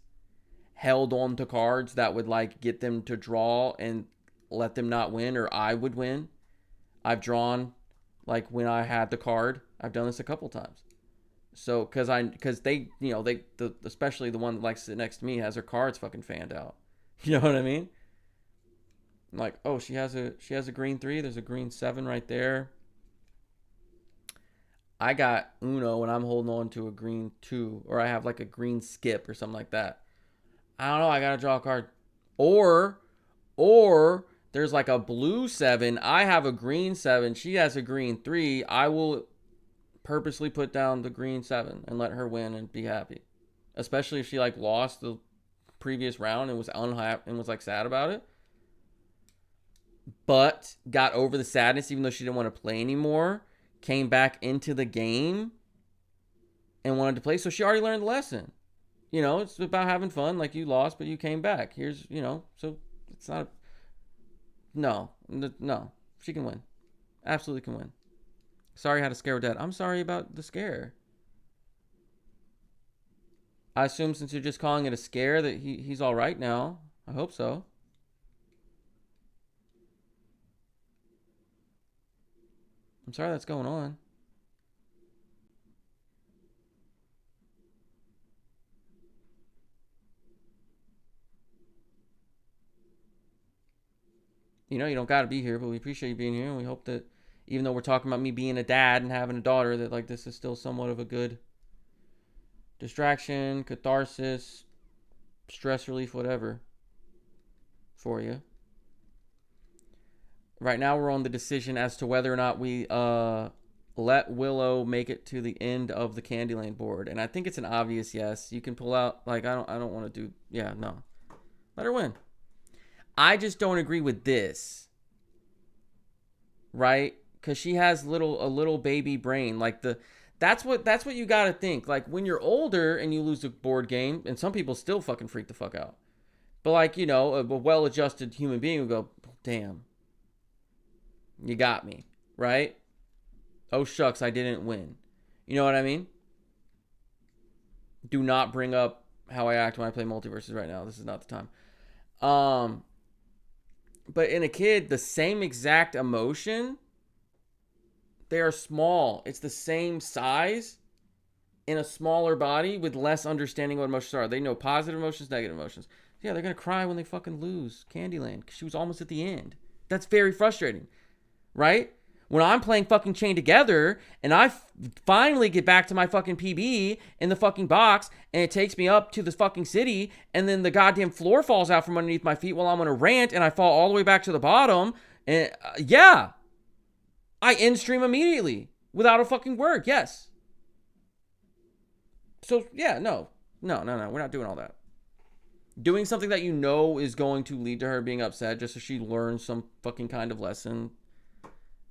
held on to cards that would like get them to draw and let them not win, or I would win. I've drawn like when I had the card. I've done this a couple times. So because they especially the one that likes to sit next to me has her cards fucking fanned out. You know what I mean? I'm like, oh, she has a green 3. There's a green 7 right there. I got Uno and I'm holding on to a green 2, or I have like a green skip or something like that. I don't know. I gotta draw a card, or there's like a blue 7. I have a green 7. She has a green 3. I will purposely put down the green 7 and let her win and be happy, especially if she like lost the previous round and was unhappy and was like sad about it, but got over the sadness even though she didn't want to play anymore, came back into the game and wanted to play. So she already learned the lesson. You know, it's about having fun. Like, you lost, but you came back. Here's, you know, so it's not. No. She can win. Absolutely can win. Sorry I had to scare her dad. I'm sorry about the scare. I assume since you're just calling it a scare that he's all right now. I hope so. I'm sorry that's going on. You know, you don't got to be here, but we appreciate you being here. And we hope that even though we're talking about me being a dad and having a daughter, that like this is still somewhat of a good distraction, catharsis, stress relief, whatever for you. Right now we're on the decision as to whether or not we let Willow make it to the end of the Candyland board. And I think it's an obvious yes. You can pull out, like, I don't want to do, yeah, no. Let her win. I just don't agree with this. Right? Because she has a little baby brain. Like, that's what you got to think. Like, when you're older and you lose a board game, and some people still fucking freak the fuck out. But, like, you know, a well-adjusted human being would go, damn, you got me, right? Oh, shucks, I didn't win. You know what I mean? Do not bring up how I act when I play multiverses right now. This is not the time. But in a kid, the same exact emotion, they are small. It's the same size in a smaller body with less understanding what emotions are. They know positive emotions, negative emotions. Yeah, they're going to cry when they fucking lose Candyland because she was almost at the end. That's very frustrating, right? When I'm playing fucking Chain Together and I finally get back to my fucking PB in the fucking box and it takes me up to the fucking city and then the goddamn floor falls out from underneath my feet while I'm on a rant and I fall all the way back to the bottom. And yeah, I end stream immediately without a fucking word. Yes. So yeah, no. We're not doing all that. Doing something that you know is going to lead to her being upset just so she learns some fucking kind of lesson.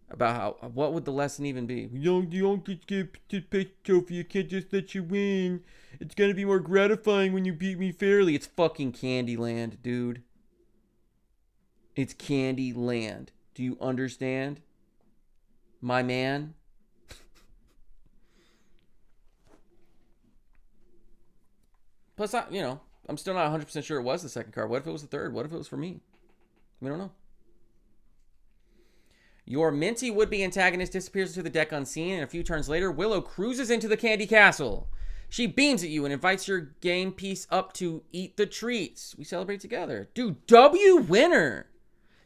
About how, what would the lesson even be? You don't get to pay trophy. You can't just let you win. It's gonna be more gratifying when you beat me fairly. It's fucking Candyland, dude. It's Candyland. Do you understand, my man? Plus, I'm still not 100% sure it was the second card. What if it was the third? What if it was for me? We don't know. Your minty would-be antagonist disappears into the deck unseen, and a few turns later, Willow cruises into the Candy Castle. She beams at you and invites your game piece up to eat the treats. We celebrate together. Dude, W winner.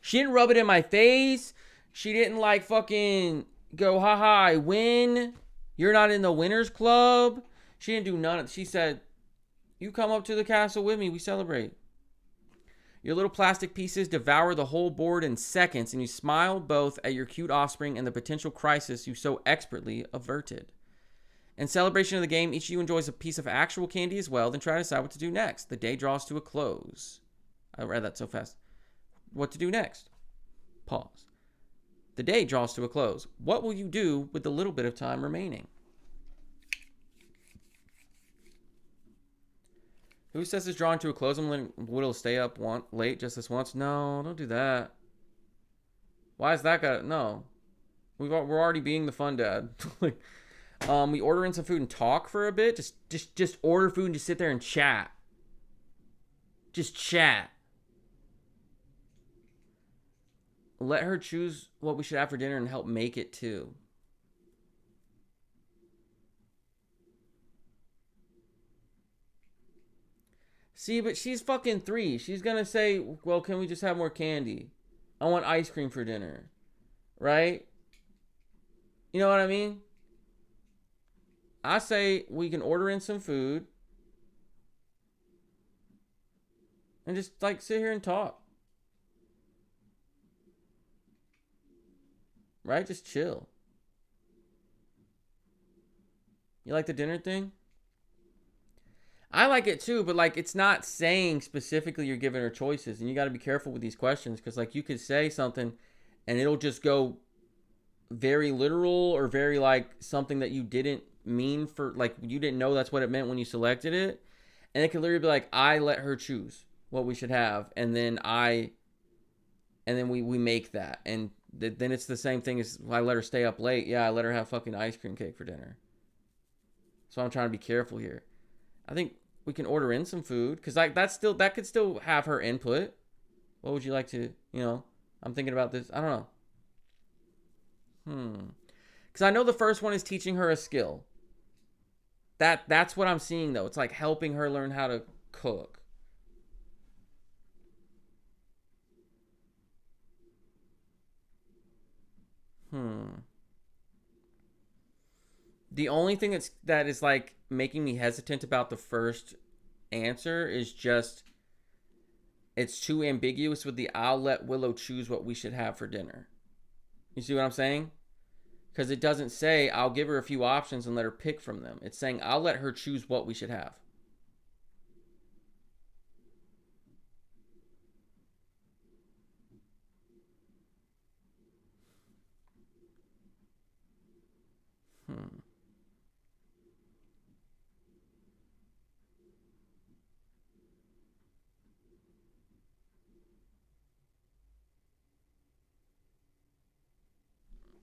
She didn't rub it in my face. She didn't like fucking go, haha, I win. You're not in the winners club. She didn't do none of it. She said, you come up to the castle with me. We celebrate. Your little plastic pieces devour the whole board in seconds, and you smile both at your cute offspring and the potential crisis you so expertly averted. In celebration of the game, each of you enjoys a piece of actual candy as well, then try to decide what to do next. The day draws to a close. I read that so fast. What to do next? Pause. The day draws to a close. What will you do with the little bit of time remaining? Who says it's drawing to a close? I'm letting Willow stay up late just this once. No, don't do that. Why is that got... No. We're already being the fun dad. Like, we order in some food and talk for a bit. Just order food and just sit there and chat. Just chat. Let her choose what we should have for dinner and help make it too. See, but she's fucking 3. She's gonna say, well, can we just have more candy? I want ice cream for dinner. Right? You know what I mean? I say we can order in some food and just like sit here and talk. Right? Just chill. You like the dinner thing? I like it too, but like it's not saying specifically you're giving her choices, and you got to be careful with these questions because like you could say something and it'll just go very literal or very like something that you didn't mean for, like you didn't know that's what it meant when you selected it, and it could literally be like I let her choose what we should have, and then we make that, and then it's the same thing as I let her stay up late. Yeah, I let her have fucking ice cream cake for dinner. So I'm trying to be careful here. I think we can order in some food because like that could still have her input. What would you like to, I'm thinking about this. I don't know. Because I know the first one is teaching her a skill. That's what I'm seeing though. It's like helping her learn how to cook. The only thing that is like making me hesitant about the first answer is just it's too ambiguous with the I'll let Willow choose what we should have for dinner. You see what I'm saying? Because it doesn't say I'll give her a few options and let her pick from them. It's saying I'll let her choose what we should have.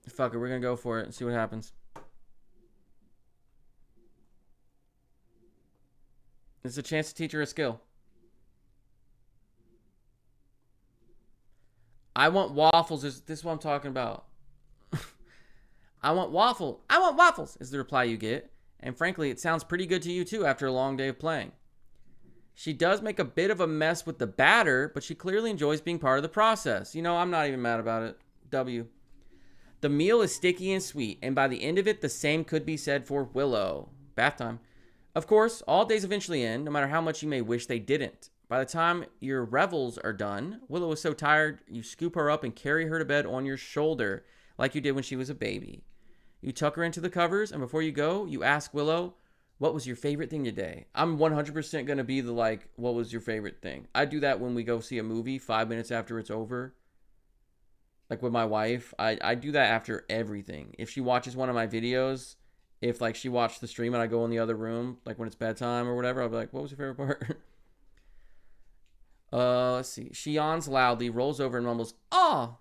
Fuck it, we're gonna go for it and see what happens. It's a chance to teach her a skill. I want waffles. This is what I'm talking about. I want waffle. I want waffles is the reply you get. And frankly, it sounds pretty good to you too after a long day of playing. She does make a bit of a mess with the batter, but she clearly enjoys being part of the process. I'm not even mad about it. W. The meal is sticky and sweet, and by the end of it, the same could be said for Willow. Bath time. Of course, all days eventually end, no matter how much you may wish they didn't. By the time your revels are done, Willow is so tired, you scoop her up and carry her to bed on your shoulder, like you did when she was a baby. You tuck her into the covers, and before you go, you ask Willow, what was your favorite thing today? I'm 100% going to be the like, what was your favorite thing? I do that when we go see a movie 5 minutes after it's over. Like with my wife, I do that after everything. If she watches one of my videos, if like she watched the stream and I go in the other room, like when it's bedtime or whatever, I'll be like, what was your favorite part? Let's see. She yawns loudly, rolls over and mumbles, "Ah,"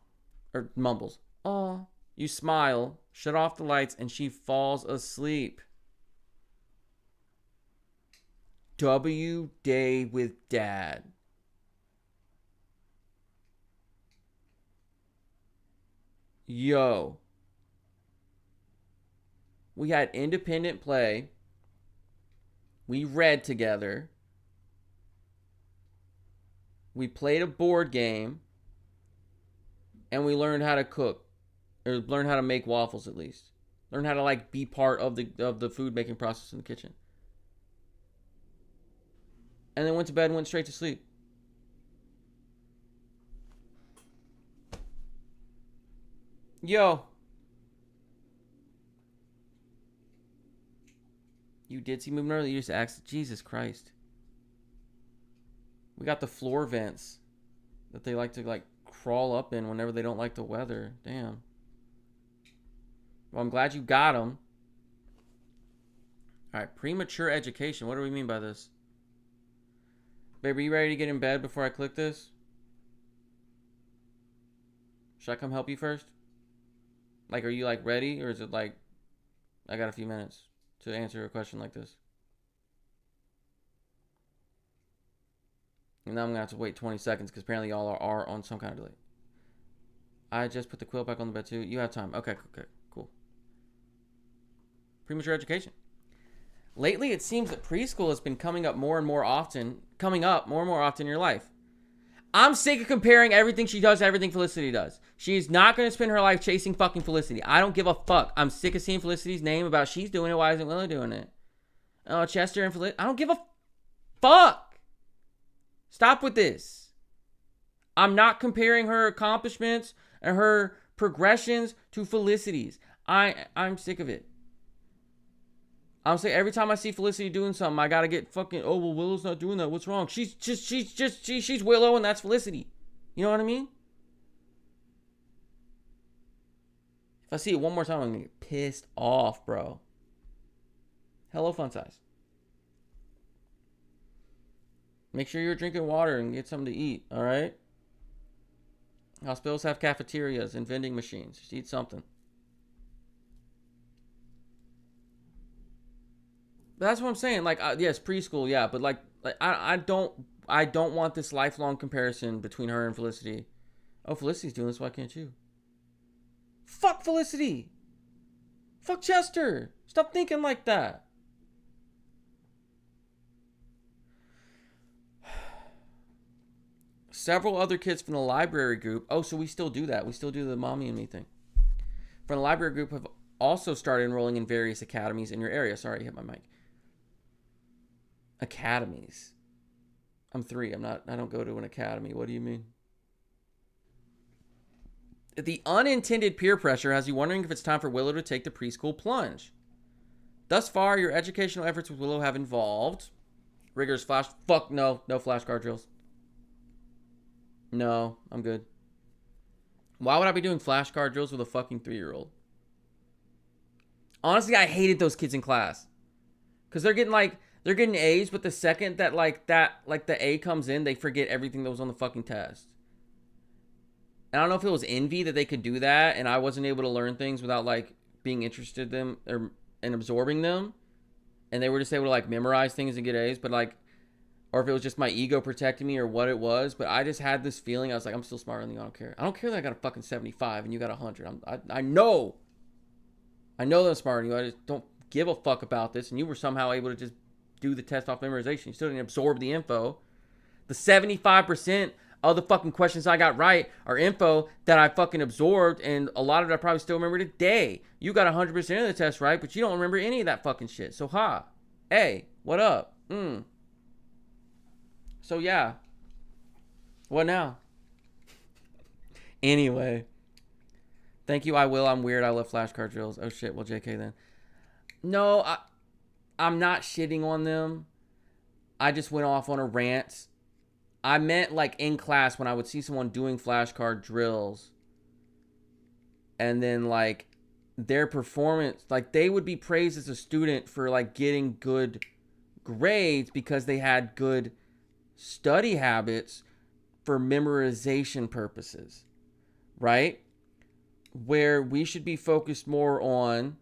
or mumbles, "Ah." You smile, shut off the lights, and she falls asleep. W day with dad. Yo. We had independent play. We read together. We played a board game. And we learned how to cook. Or learn how to make waffles at least. Learn how to like be part of the food making process in the kitchen. And then went to bed and went straight to sleep. Yo. You did see moving early. You just asked. Jesus Christ. We got the floor vents that they like to like crawl up in whenever they don't like the weather. Damn. Well, I'm glad you got them. All right, premature education. What do we mean by this? Baby, you ready to get in bed before I click this? Should I come help you first? Like, are you like ready, or is it like I got a few minutes to answer a question like this? And now I'm gonna have to wait 20 seconds because apparently y'all are on some kind of delay. I just put the quilt back on the bed too. You have time. Okay, cool. Premature education. Lately, it seems that preschool has been coming up more and more often in your life. I'm sick of comparing everything she does to everything Felicity does. She's not going to spend her life chasing fucking Felicity. I don't give a fuck. I'm sick of seeing Felicity's name about she's doing it. Why isn't Willow doing it? Oh, Chester and Felicity. I don't give a fuck. Stop with this. I'm not comparing her accomplishments and her progressions to Felicity's. I'm sick of it. I'm saying every time I see Felicity doing something, I gotta get fucking, oh, well, Willow's not doing that. What's wrong? She's Willow and that's Felicity. You know what I mean? If I see it one more time, I'm gonna get pissed off, bro. Hello, fun size. Make sure you're drinking water and get something to eat, all right? Hospitals have cafeterias and vending machines. Just eat something. That's what I'm saying. Like, yes, preschool, yeah, but like I don't want this lifelong comparison between her and Felicity. Oh, Felicity's doing this. Why can't you? Fuck Felicity. Fuck Chester. Stop thinking like that. Several other kids from the library group. Oh, so we still do that. We still do the mommy and me thing. From the library group have also started enrolling in various academies in your area. Sorry, I hit my mic. Academies. I'm 3. I don't go to an academy. What do you mean? The unintended peer pressure has you wondering if it's time for Willow to take the preschool plunge. Thus far, your educational efforts with Willow have involved rigorous no flashcard drills. No, I'm good. Why would I be doing flashcard drills with a fucking 3-year-old? Honestly, I hated those kids in class. Because they're getting A's, but the second that the A comes in, they forget everything that was on the fucking test. And I don't know if it was envy that they could do that, and I wasn't able to learn things without like being interested in them and absorbing them, and they were just able to like memorize things and get A's, but like, or if it was just my ego protecting me or what it was, but I just had this feeling. I was like, I'm still smarter than you. I don't care. I don't care that I got a fucking 75 and you got 100. I know that I'm smarter than you. I just don't give a fuck about this, and you were somehow able to just do the test off memorization. You still didn't absorb the info. The 75% of the fucking questions I got right are info that I fucking absorbed, and a lot of it I probably still remember today. You got 100% of the test right, but you don't remember any of that fucking shit. So hey, what up? So yeah. What now? Anyway. Thank you, I will. I'm weird. I love flashcard drills. Oh shit, well JK then. No, I'm not shitting on them. I just went off on a rant. I meant like in class when I would see someone doing flashcard drills and then like their performance, like they would be praised as a student for like getting good grades because they had good study habits for memorization purposes, right? Where we should be focused more on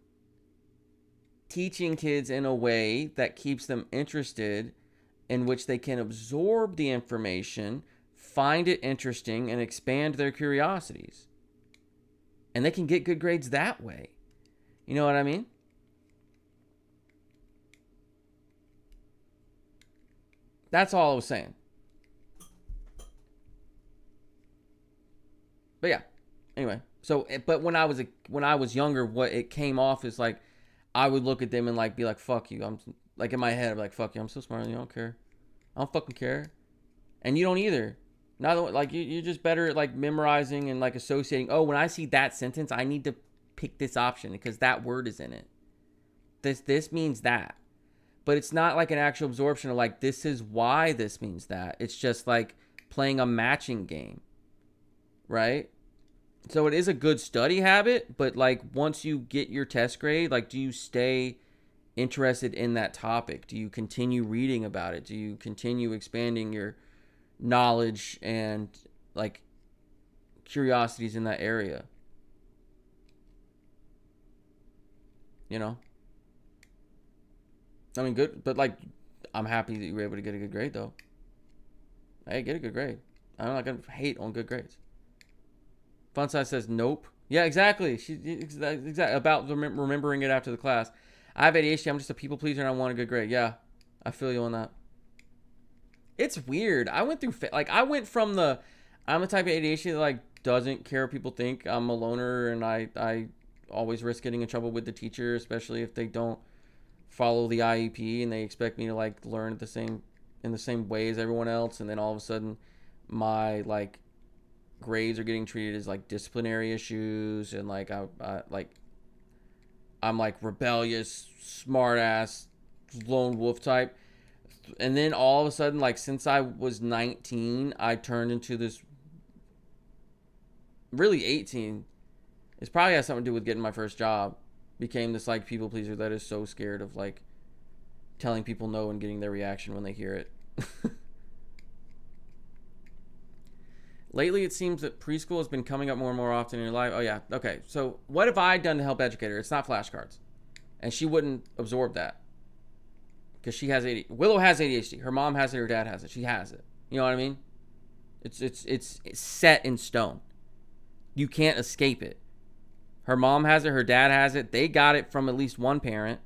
teaching kids in a way that keeps them interested, in which they can absorb the information, find it interesting, and expand their curiosities. And they can get good grades that way. You know what I mean? That's all I was saying. But yeah. Anyway, so but when I was younger, what it came off is like I would look at them and like be like, "Fuck you." I'm like in my head, I'm like, "Fuck you." I'm so smart. You don't care. I don't fucking care. And you don't either. Not like you're just better at like memorizing and like associating. Oh, when I see that sentence, I need to pick this option because that word is in it. This means that. But it's not like an actual absorption of like, this is why this means that. It's just like playing a matching game. Right? So it is a good study habit, but like once you get your test grade, like do you stay interested in that topic? Do you continue reading about it? Do you continue expanding your knowledge and like curiosities in that area? You know? I mean, good, but like, I'm happy that you were able to get a good grade, though. Hey, get a good grade. I'm not gonna hate on good grades. Fun size says nope. Yeah, exactly. She exactly about remembering it after the class. I have ADHD. I'm just a people pleaser and I want a good grade. Yeah, I feel you on that. It's weird. I went through I went from the I'm a type of ADHD that like doesn't care what people think. I'm a loner and I always risk getting in trouble with the teacher, especially if they don't follow the IEP and they expect me to like learn at the same in the same way as everyone else, and then all of a sudden my like grades are getting treated as like disciplinary issues, and like I'm like rebellious, smart ass, lone wolf type. And then all of a sudden, like since I was 19, I turned into this really 18. It's probably has something to do with getting my first job. Became this like people pleaser that is so scared of like telling people no and getting their reaction when they hear it. Lately, it seems that preschool has been coming up more and more often in your life. Oh, yeah. Okay. So, what have I done to help educate her? It's not flashcards. And she wouldn't absorb that. Because she has ADHD. Willow has ADHD. Her mom has it. Her dad has it. She has it. You know what I mean? It's set in stone. You can't escape it. Her mom has it. Her dad has it. They got it from at least one parent.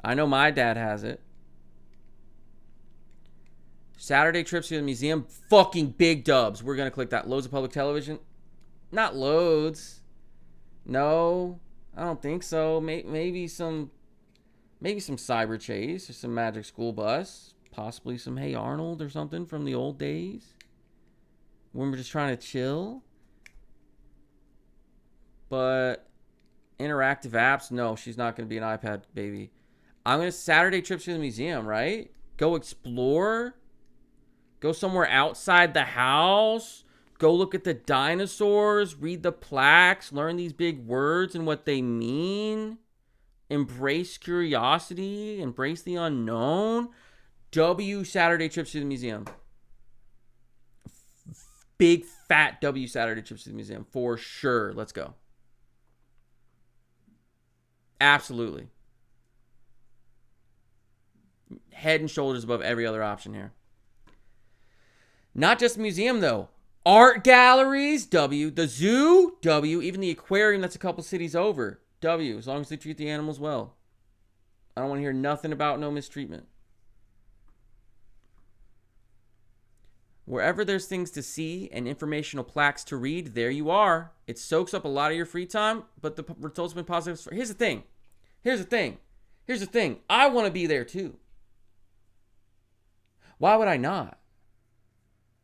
I know my dad has it. Saturday trips to the museum, fucking big dubs. We're going to click that. Loads of public television. Not loads. No, I don't think so. Maybe some Cyber Chase or some Magic School Bus. Possibly some Hey Arnold or something from the old days. When we're just trying to chill. But interactive apps, no, she's not going to be an iPad baby. I'm going to Saturday trips to the museum, right? Go explore. Go somewhere outside the house. Go look at the dinosaurs. Read the plaques. Learn these big words and what they mean. Embrace curiosity. Embrace the unknown. W Saturday trips to the museum. Big fat W Saturday trips to the museum. For sure. Let's go. Absolutely. Head and shoulders above every other option here. Not just museum, though. Art galleries, W. The zoo, W. Even the aquarium that's a couple cities over, W. As long as they treat the animals well. I don't want to hear nothing about no mistreatment. Wherever there's things to see and informational plaques to read, there you are. It soaks up a lot of your free time, but the results have been positive. Here's the thing. I want to be there too. Why would I not?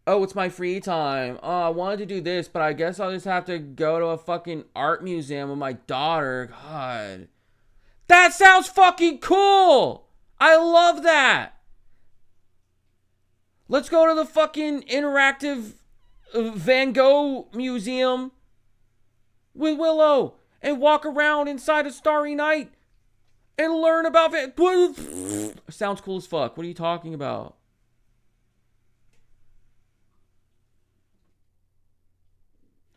Oh, it's my free time. Oh, I wanted to do this, but I guess I'll just have to go to a fucking art museum with my daughter. God. That sounds fucking cool. I love that. Let's go to the fucking interactive Van Gogh museum with Willow and walk around inside a Starry Night and learn about it. Sounds cool as fuck. What are you talking about?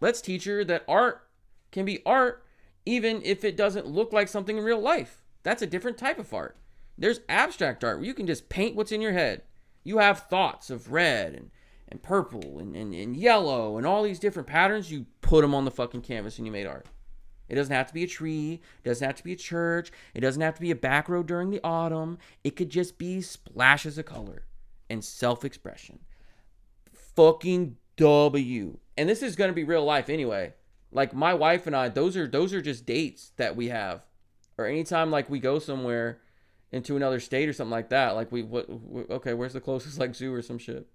Let's teach her that art can be art even if it doesn't look like something in real life. That's a different type of art. There's abstract art where you can just paint what's in your head. You have thoughts of red and purple and yellow and all these different patterns. You put them on the fucking canvas and you made art. It doesn't have to be a tree. It doesn't have to be a church. It doesn't have to be a back road during the autumn. It could just be splashes of color and self-expression. Fucking W. And this is going to be real life anyway. Like my wife and I, those are just dates that we have. Or anytime like we go somewhere into another state or something like that. Like okay, where's the closest like zoo or some shit?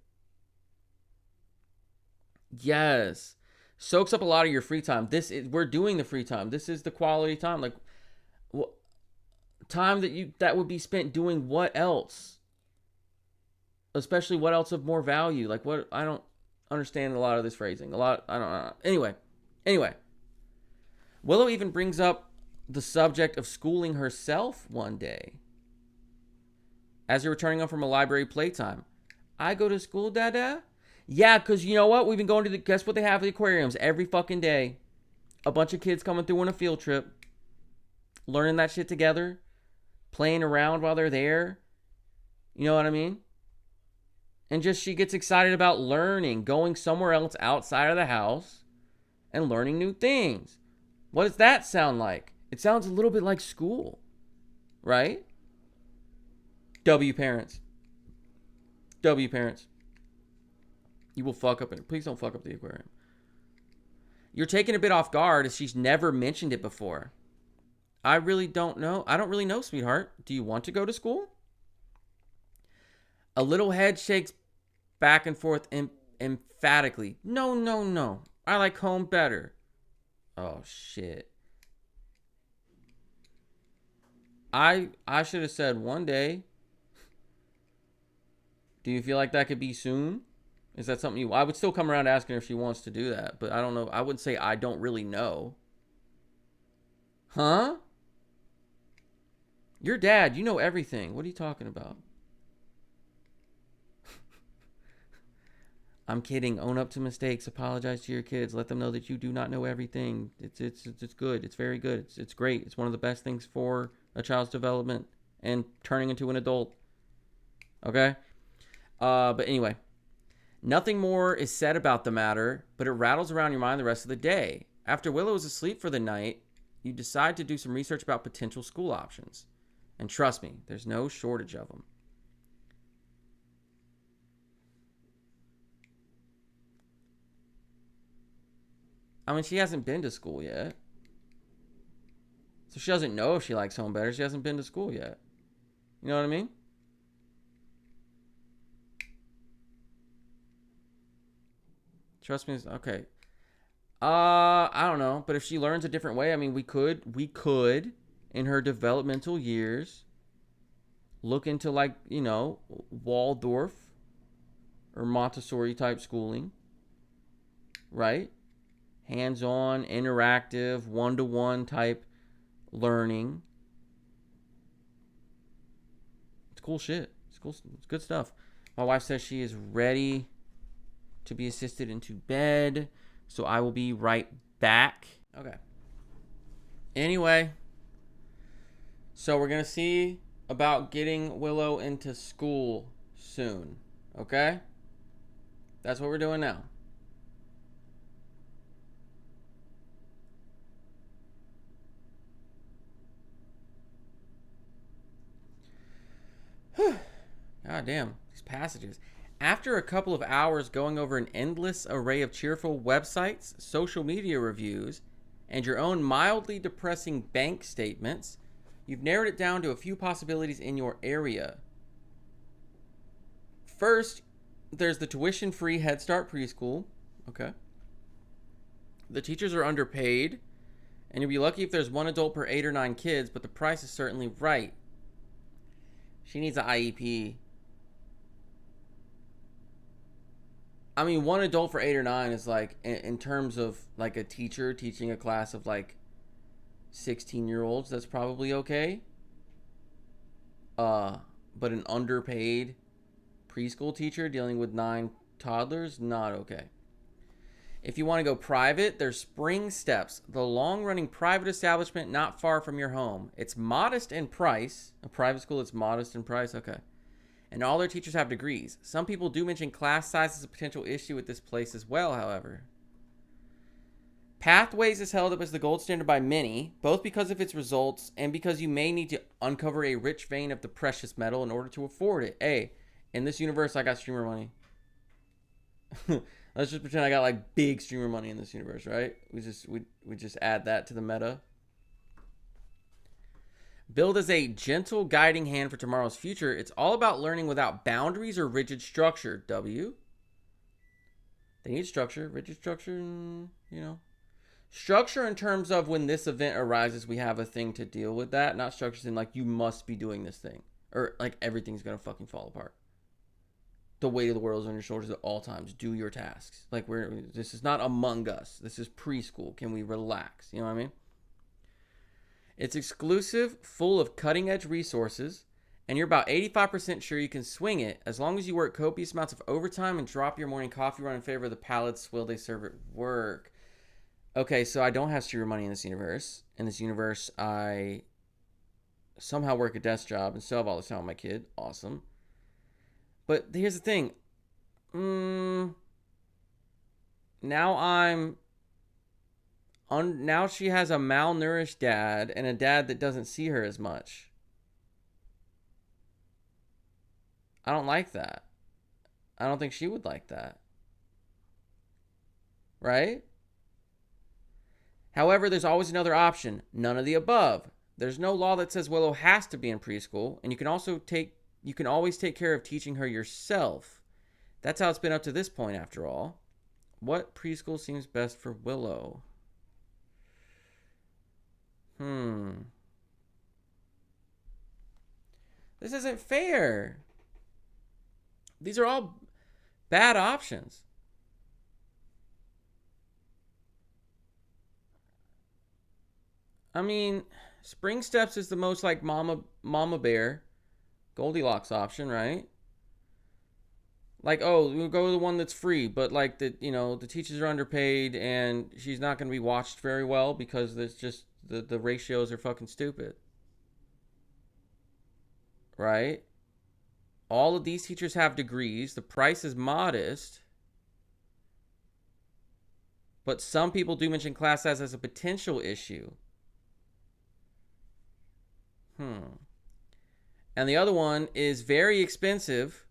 Yes. Soaks up a lot of your free time. We're doing the free time. This is the quality time. Like time that would be spent doing what else? Especially what else of more value? Like what? I don't understand a lot of this phrasing. I don't know. Anyway. Willow even brings up the subject of schooling herself one day. As you're returning home from a library playtime. I go to school, Dada? Yeah, because you know what? We've been going to guess what they have at the aquariums every fucking day. A bunch of kids coming through on a field trip. learning that shit together, playing around while they're there. You know what I mean? And just she gets excited about learning, going somewhere else outside of the house and learning new things. What does that sound like? It sounds a little bit like school, right? W parents. W parents. You will fuck up it. Please don't fuck up the aquarium. You're taken a bit off guard as she's never mentioned it before. I really don't know. I don't really know, sweetheart. Do you want to go to school? A little head shakes back and forth emphatically. No, no, no. I like home better. Oh, shit. I should have said one day. Do you feel like that could be soon? Is that something you... I would still come around asking her if she wants to do that. But I don't know. I wouldn't say I don't really know. Huh? Your dad, you know everything. What are you talking about? I'm kidding. Own up to mistakes. Apologize to your kids. Let them know that you do not know everything. It's good. It's very good. It's great. It's one of the best things for a child's development and turning into an adult. Okay? But anyway, nothing more is said about the matter, but it rattles around your mind the rest of the day. After Willow is asleep for the night, you decide to do some research about potential school options. And trust me, there's no shortage of them. I mean, she hasn't been to school yet. So she doesn't know if she likes home better. She hasn't been to school yet. You know what I mean? Trust me. Okay. I don't know. But if she learns a different way, I mean, we could, in her developmental years, look into like, you know, Waldorf or Montessori type schooling. Right? Hands-on, interactive, one-to-one type learning. It's cool shit. It's cool. It's good stuff. My wife says she is ready to be assisted into bed, so I will be right back. Okay. Anyway, so we're going to see about getting Willow into school soon. Okay? That's what we're doing now. God damn, these passages. After a couple of hours going over an endless array of cheerful websites, social media reviews, and your own mildly depressing bank statements, you've narrowed it down to a few possibilities in your area. First, there's the tuition-free Head Start preschool. Okay. The teachers are underpaid, and you'll be lucky if there's one adult per 8 or 9 kids, but the price is certainly right. She needs an IEP. I mean, one adult for 8 or 9 is like, in terms of like a teacher teaching a class of like 16-year-olds, that's probably okay. But an underpaid preschool teacher dealing with 9 toddlers, not okay. If you want to go private, there's Spring Steps, the long-running private establishment not far from your home. It's modest in price. A private school that's modest in price? Okay. And all their teachers have degrees. Some people do mention class size as a potential issue with this place as well, however. Pathways is held up as the gold standard by many, both because of its results and because you may need to uncover a rich vein of the precious metal in order to afford it. Hey, in this universe, I got streamer money. Let's just pretend I got like big streamer money in this universe, right? We just add that to the meta. Billed as a gentle guiding hand for tomorrow's future, it's all about learning without boundaries or rigid structure. W. They need structure. Rigid structure, you know. Structure in terms of when this event arises, we have a thing to deal with that. Not structures in like, you must be doing this thing. Or like, everything's going to fucking fall apart. The weight of the world is on your shoulders at all times. Do your tasks. Like, this is not Among Us. This is preschool. Can we relax? You know what I mean? It's exclusive, full of cutting-edge resources, and you're about 85% sure you can swing it as long as you work copious amounts of overtime and drop your morning coffee run in favor of the pallid swill they serve at work. Okay, so I don't have streamer money in this universe. In this universe, I somehow work a desk job and still have all this time with my kid. Awesome. But here's the thing. Now now she has a malnourished dad and a dad that doesn't see her as much. I don't like that. I don't think she would like that. Right? However, there's always another option. None of the above. There's no law that says Willow has to be in preschool, and you can always take care of teaching her yourself. That's how it's been up to this point, after all. What preschool seems best for Willow? This isn't fair. These are all bad options. I mean, Spring Steps is the most like Mama Bear, Goldilocks option, right? Like, oh, we'll go to the one that's free, but like the teachers are underpaid and she's not going to be watched very well because there's just the ratios are fucking stupid. Right? All of these teachers have degrees. The price is modest. But some people do mention class size as a potential issue. And the other one is very expensive.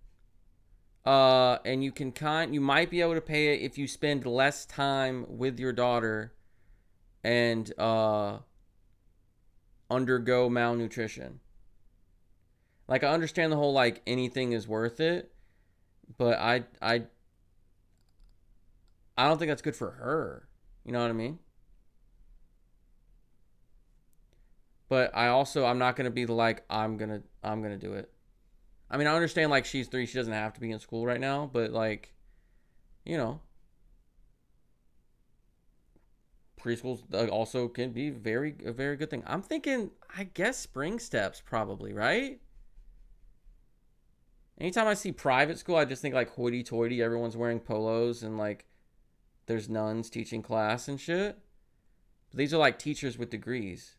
And you might be able to pay it if you spend less time with your daughter and undergo malnutrition. Like, I understand the whole like anything is worth it, but I don't think that's good for her. You know what I mean? But I'm not gonna be like I'm gonna do it. I mean, I understand like she's 3, she doesn't have to be in school right now, but like, you know, preschools also can be a very good thing. I'm thinking, I guess Spring Steps probably, right? Anytime I see private school, I just think like hoity-toity, everyone's wearing polos and like there's nuns teaching class and shit. But these are like teachers with degrees.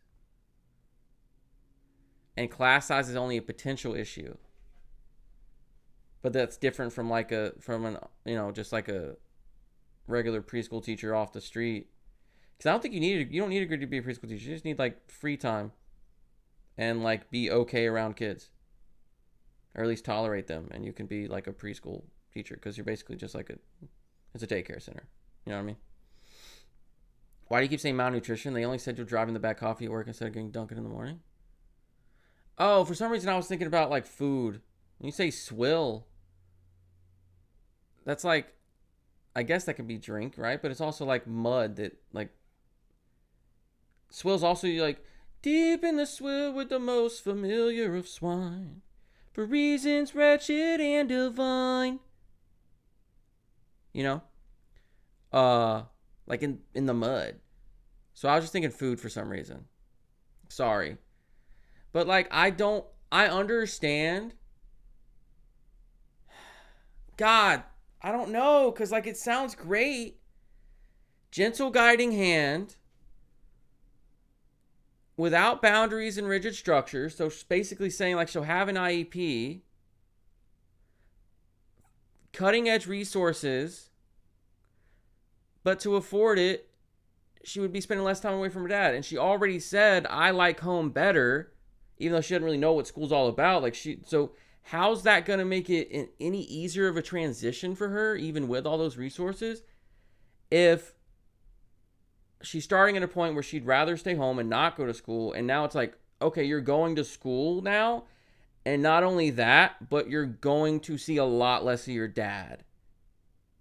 And class size is only a potential issue. But that's different from just like a regular preschool teacher off the street. Because I don't think you don't need a degree to be a preschool teacher. You just need like free time and like be okay around kids, or at least tolerate them, and you can be like a preschool teacher because you're basically just like it's a daycare center. You know what I mean? Why do you keep saying malnutrition? They only said you're driving the back coffee at work instead of getting Dunkin' in the morning. Oh, for some reason I was thinking about like food. When you say swill, that's like, I guess that could be drink, right? But it's also like mud that like, swill's also like, deep in the swill with the most familiar of swine, for reasons wretched and divine. You know? Like in the mud. So I was just thinking food for some reason. Sorry. But like, I understand. God, I don't know, because like it sounds great. Gentle guiding hand without boundaries and rigid structures. So basically saying like she'll have an IEP, cutting edge resources, but to afford it, she would be spending less time away from her dad. And she already said, I like home better, even though she doesn't really know what school's all about. So how's that going to make it any easier of a transition for her, even with all those resources, if she's starting at a point where she'd rather stay home and not go to school, and now it's like, okay, you're going to school now, and not only that, but you're going to see a lot less of your dad.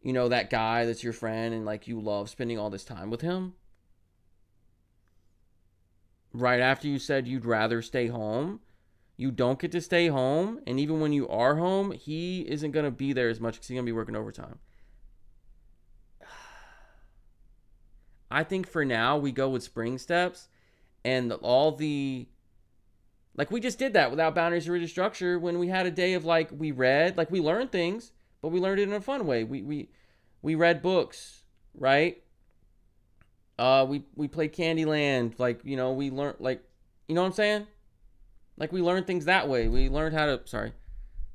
You know, that guy that's your friend and like you love spending all this time with him. Right after you said you'd rather stay home, you don't get to stay home, and even when you are home, he isn't going to be there as much because he's going to be working overtime. I think for now, we go with Spring Steps, and all the, like, we just did that without boundaries or rigid structure when we had a day of, like, we read, like, we learned things, but we learned it in a fun way. We read books, right? We played Candyland, like, you know, we learned, like, you know what I'm saying? Like we learned things that way. We learned how to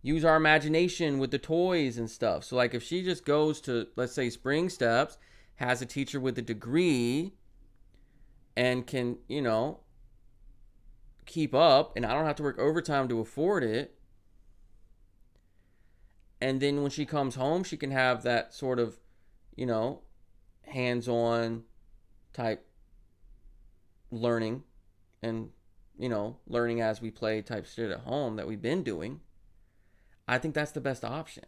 use our imagination with the toys and stuff. So like if she just goes to, let's say, Spring Steps, has a teacher with a degree and can, keep up, and I don't have to work overtime to afford it. And then when she comes home, she can have that sort of, you know, hands-on type learning and, learning as we play type shit at home that we've been doing. I think that's the best option.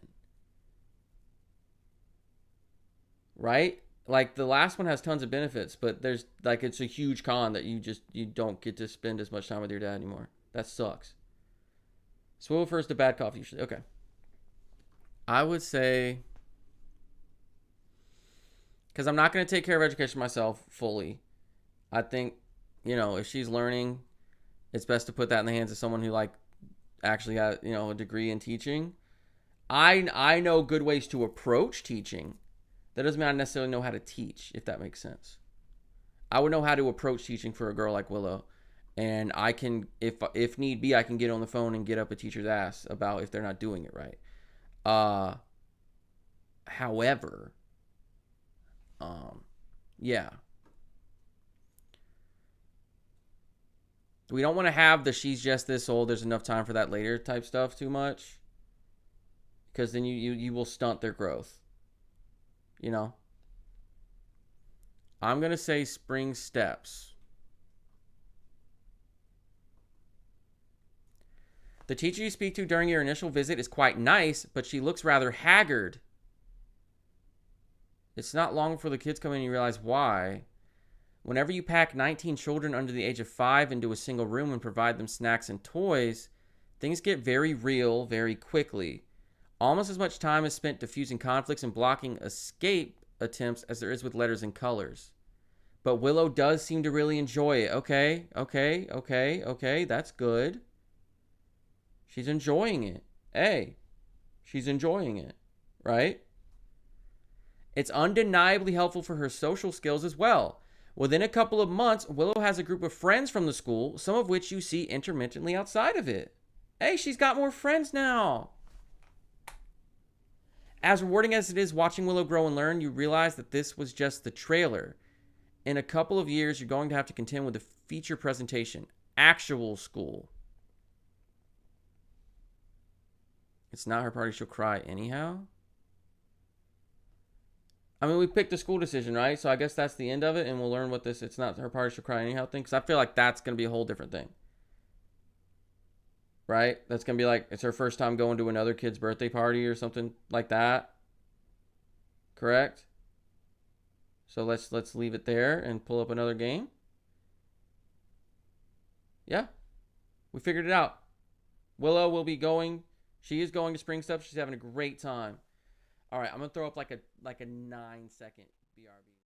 Right? Like the last one has tons of benefits, but there's like it's a huge con that you don't get to spend as much time with your dad anymore. That sucks. Swivel first to bad coffee usually. Okay. I would say because I'm not going to take care of education myself fully. I think, if she's learning, it's best to put that in the hands of someone who like actually has, a degree in teaching. I know good ways to approach teaching. That doesn't mean I necessarily know how to teach, if that makes sense. I would know how to approach teaching for a girl like Willow. And I can, if need be, I can get on the phone and get up a teacher's ass about if they're not doing it right. However, yeah. We don't want to have the she's just this old, there's enough time for that later type stuff too much. Because then you will stunt their growth. I'm going to say Spring Steps. The teacher you speak to during your initial visit is quite nice, but she looks rather haggard. It's not long before the kids come in and you realize why. Whenever you pack 19 children under the age of 5 into a single room and provide them snacks and toys, things get very real very quickly. Almost as much time is spent diffusing conflicts and blocking escape attempts as there is with letters and colors. But Willow does seem to really enjoy it. Okay, that's good. She's enjoying it. Hey, she's enjoying it, right? It's undeniably helpful for her social skills as well. Within a couple of months, Willow has a group of friends from the school, some of which you see intermittently outside of it. Hey, she's got more friends now. As rewarding as it is watching Willow grow and learn, you realize that this was just the trailer. In a couple of years, you're going to have to contend with a feature presentation. Actual school. It's not her party, she'll cry anyhow. I mean, we picked a school decision, right? So I guess that's the end of it, and we'll learn what this it's not her party, she'll cry anyhow thing. Because I feel like that's going to be a whole different thing. Right? That's going to be like, it's her first time going to another kid's birthday party or something like that. Correct? So let's leave it there and pull up another game. Yeah. We figured it out. Willow will be going. She is going to Spring Steps. She's having a great time. All right, I'm going to throw up like a 9-second BRB.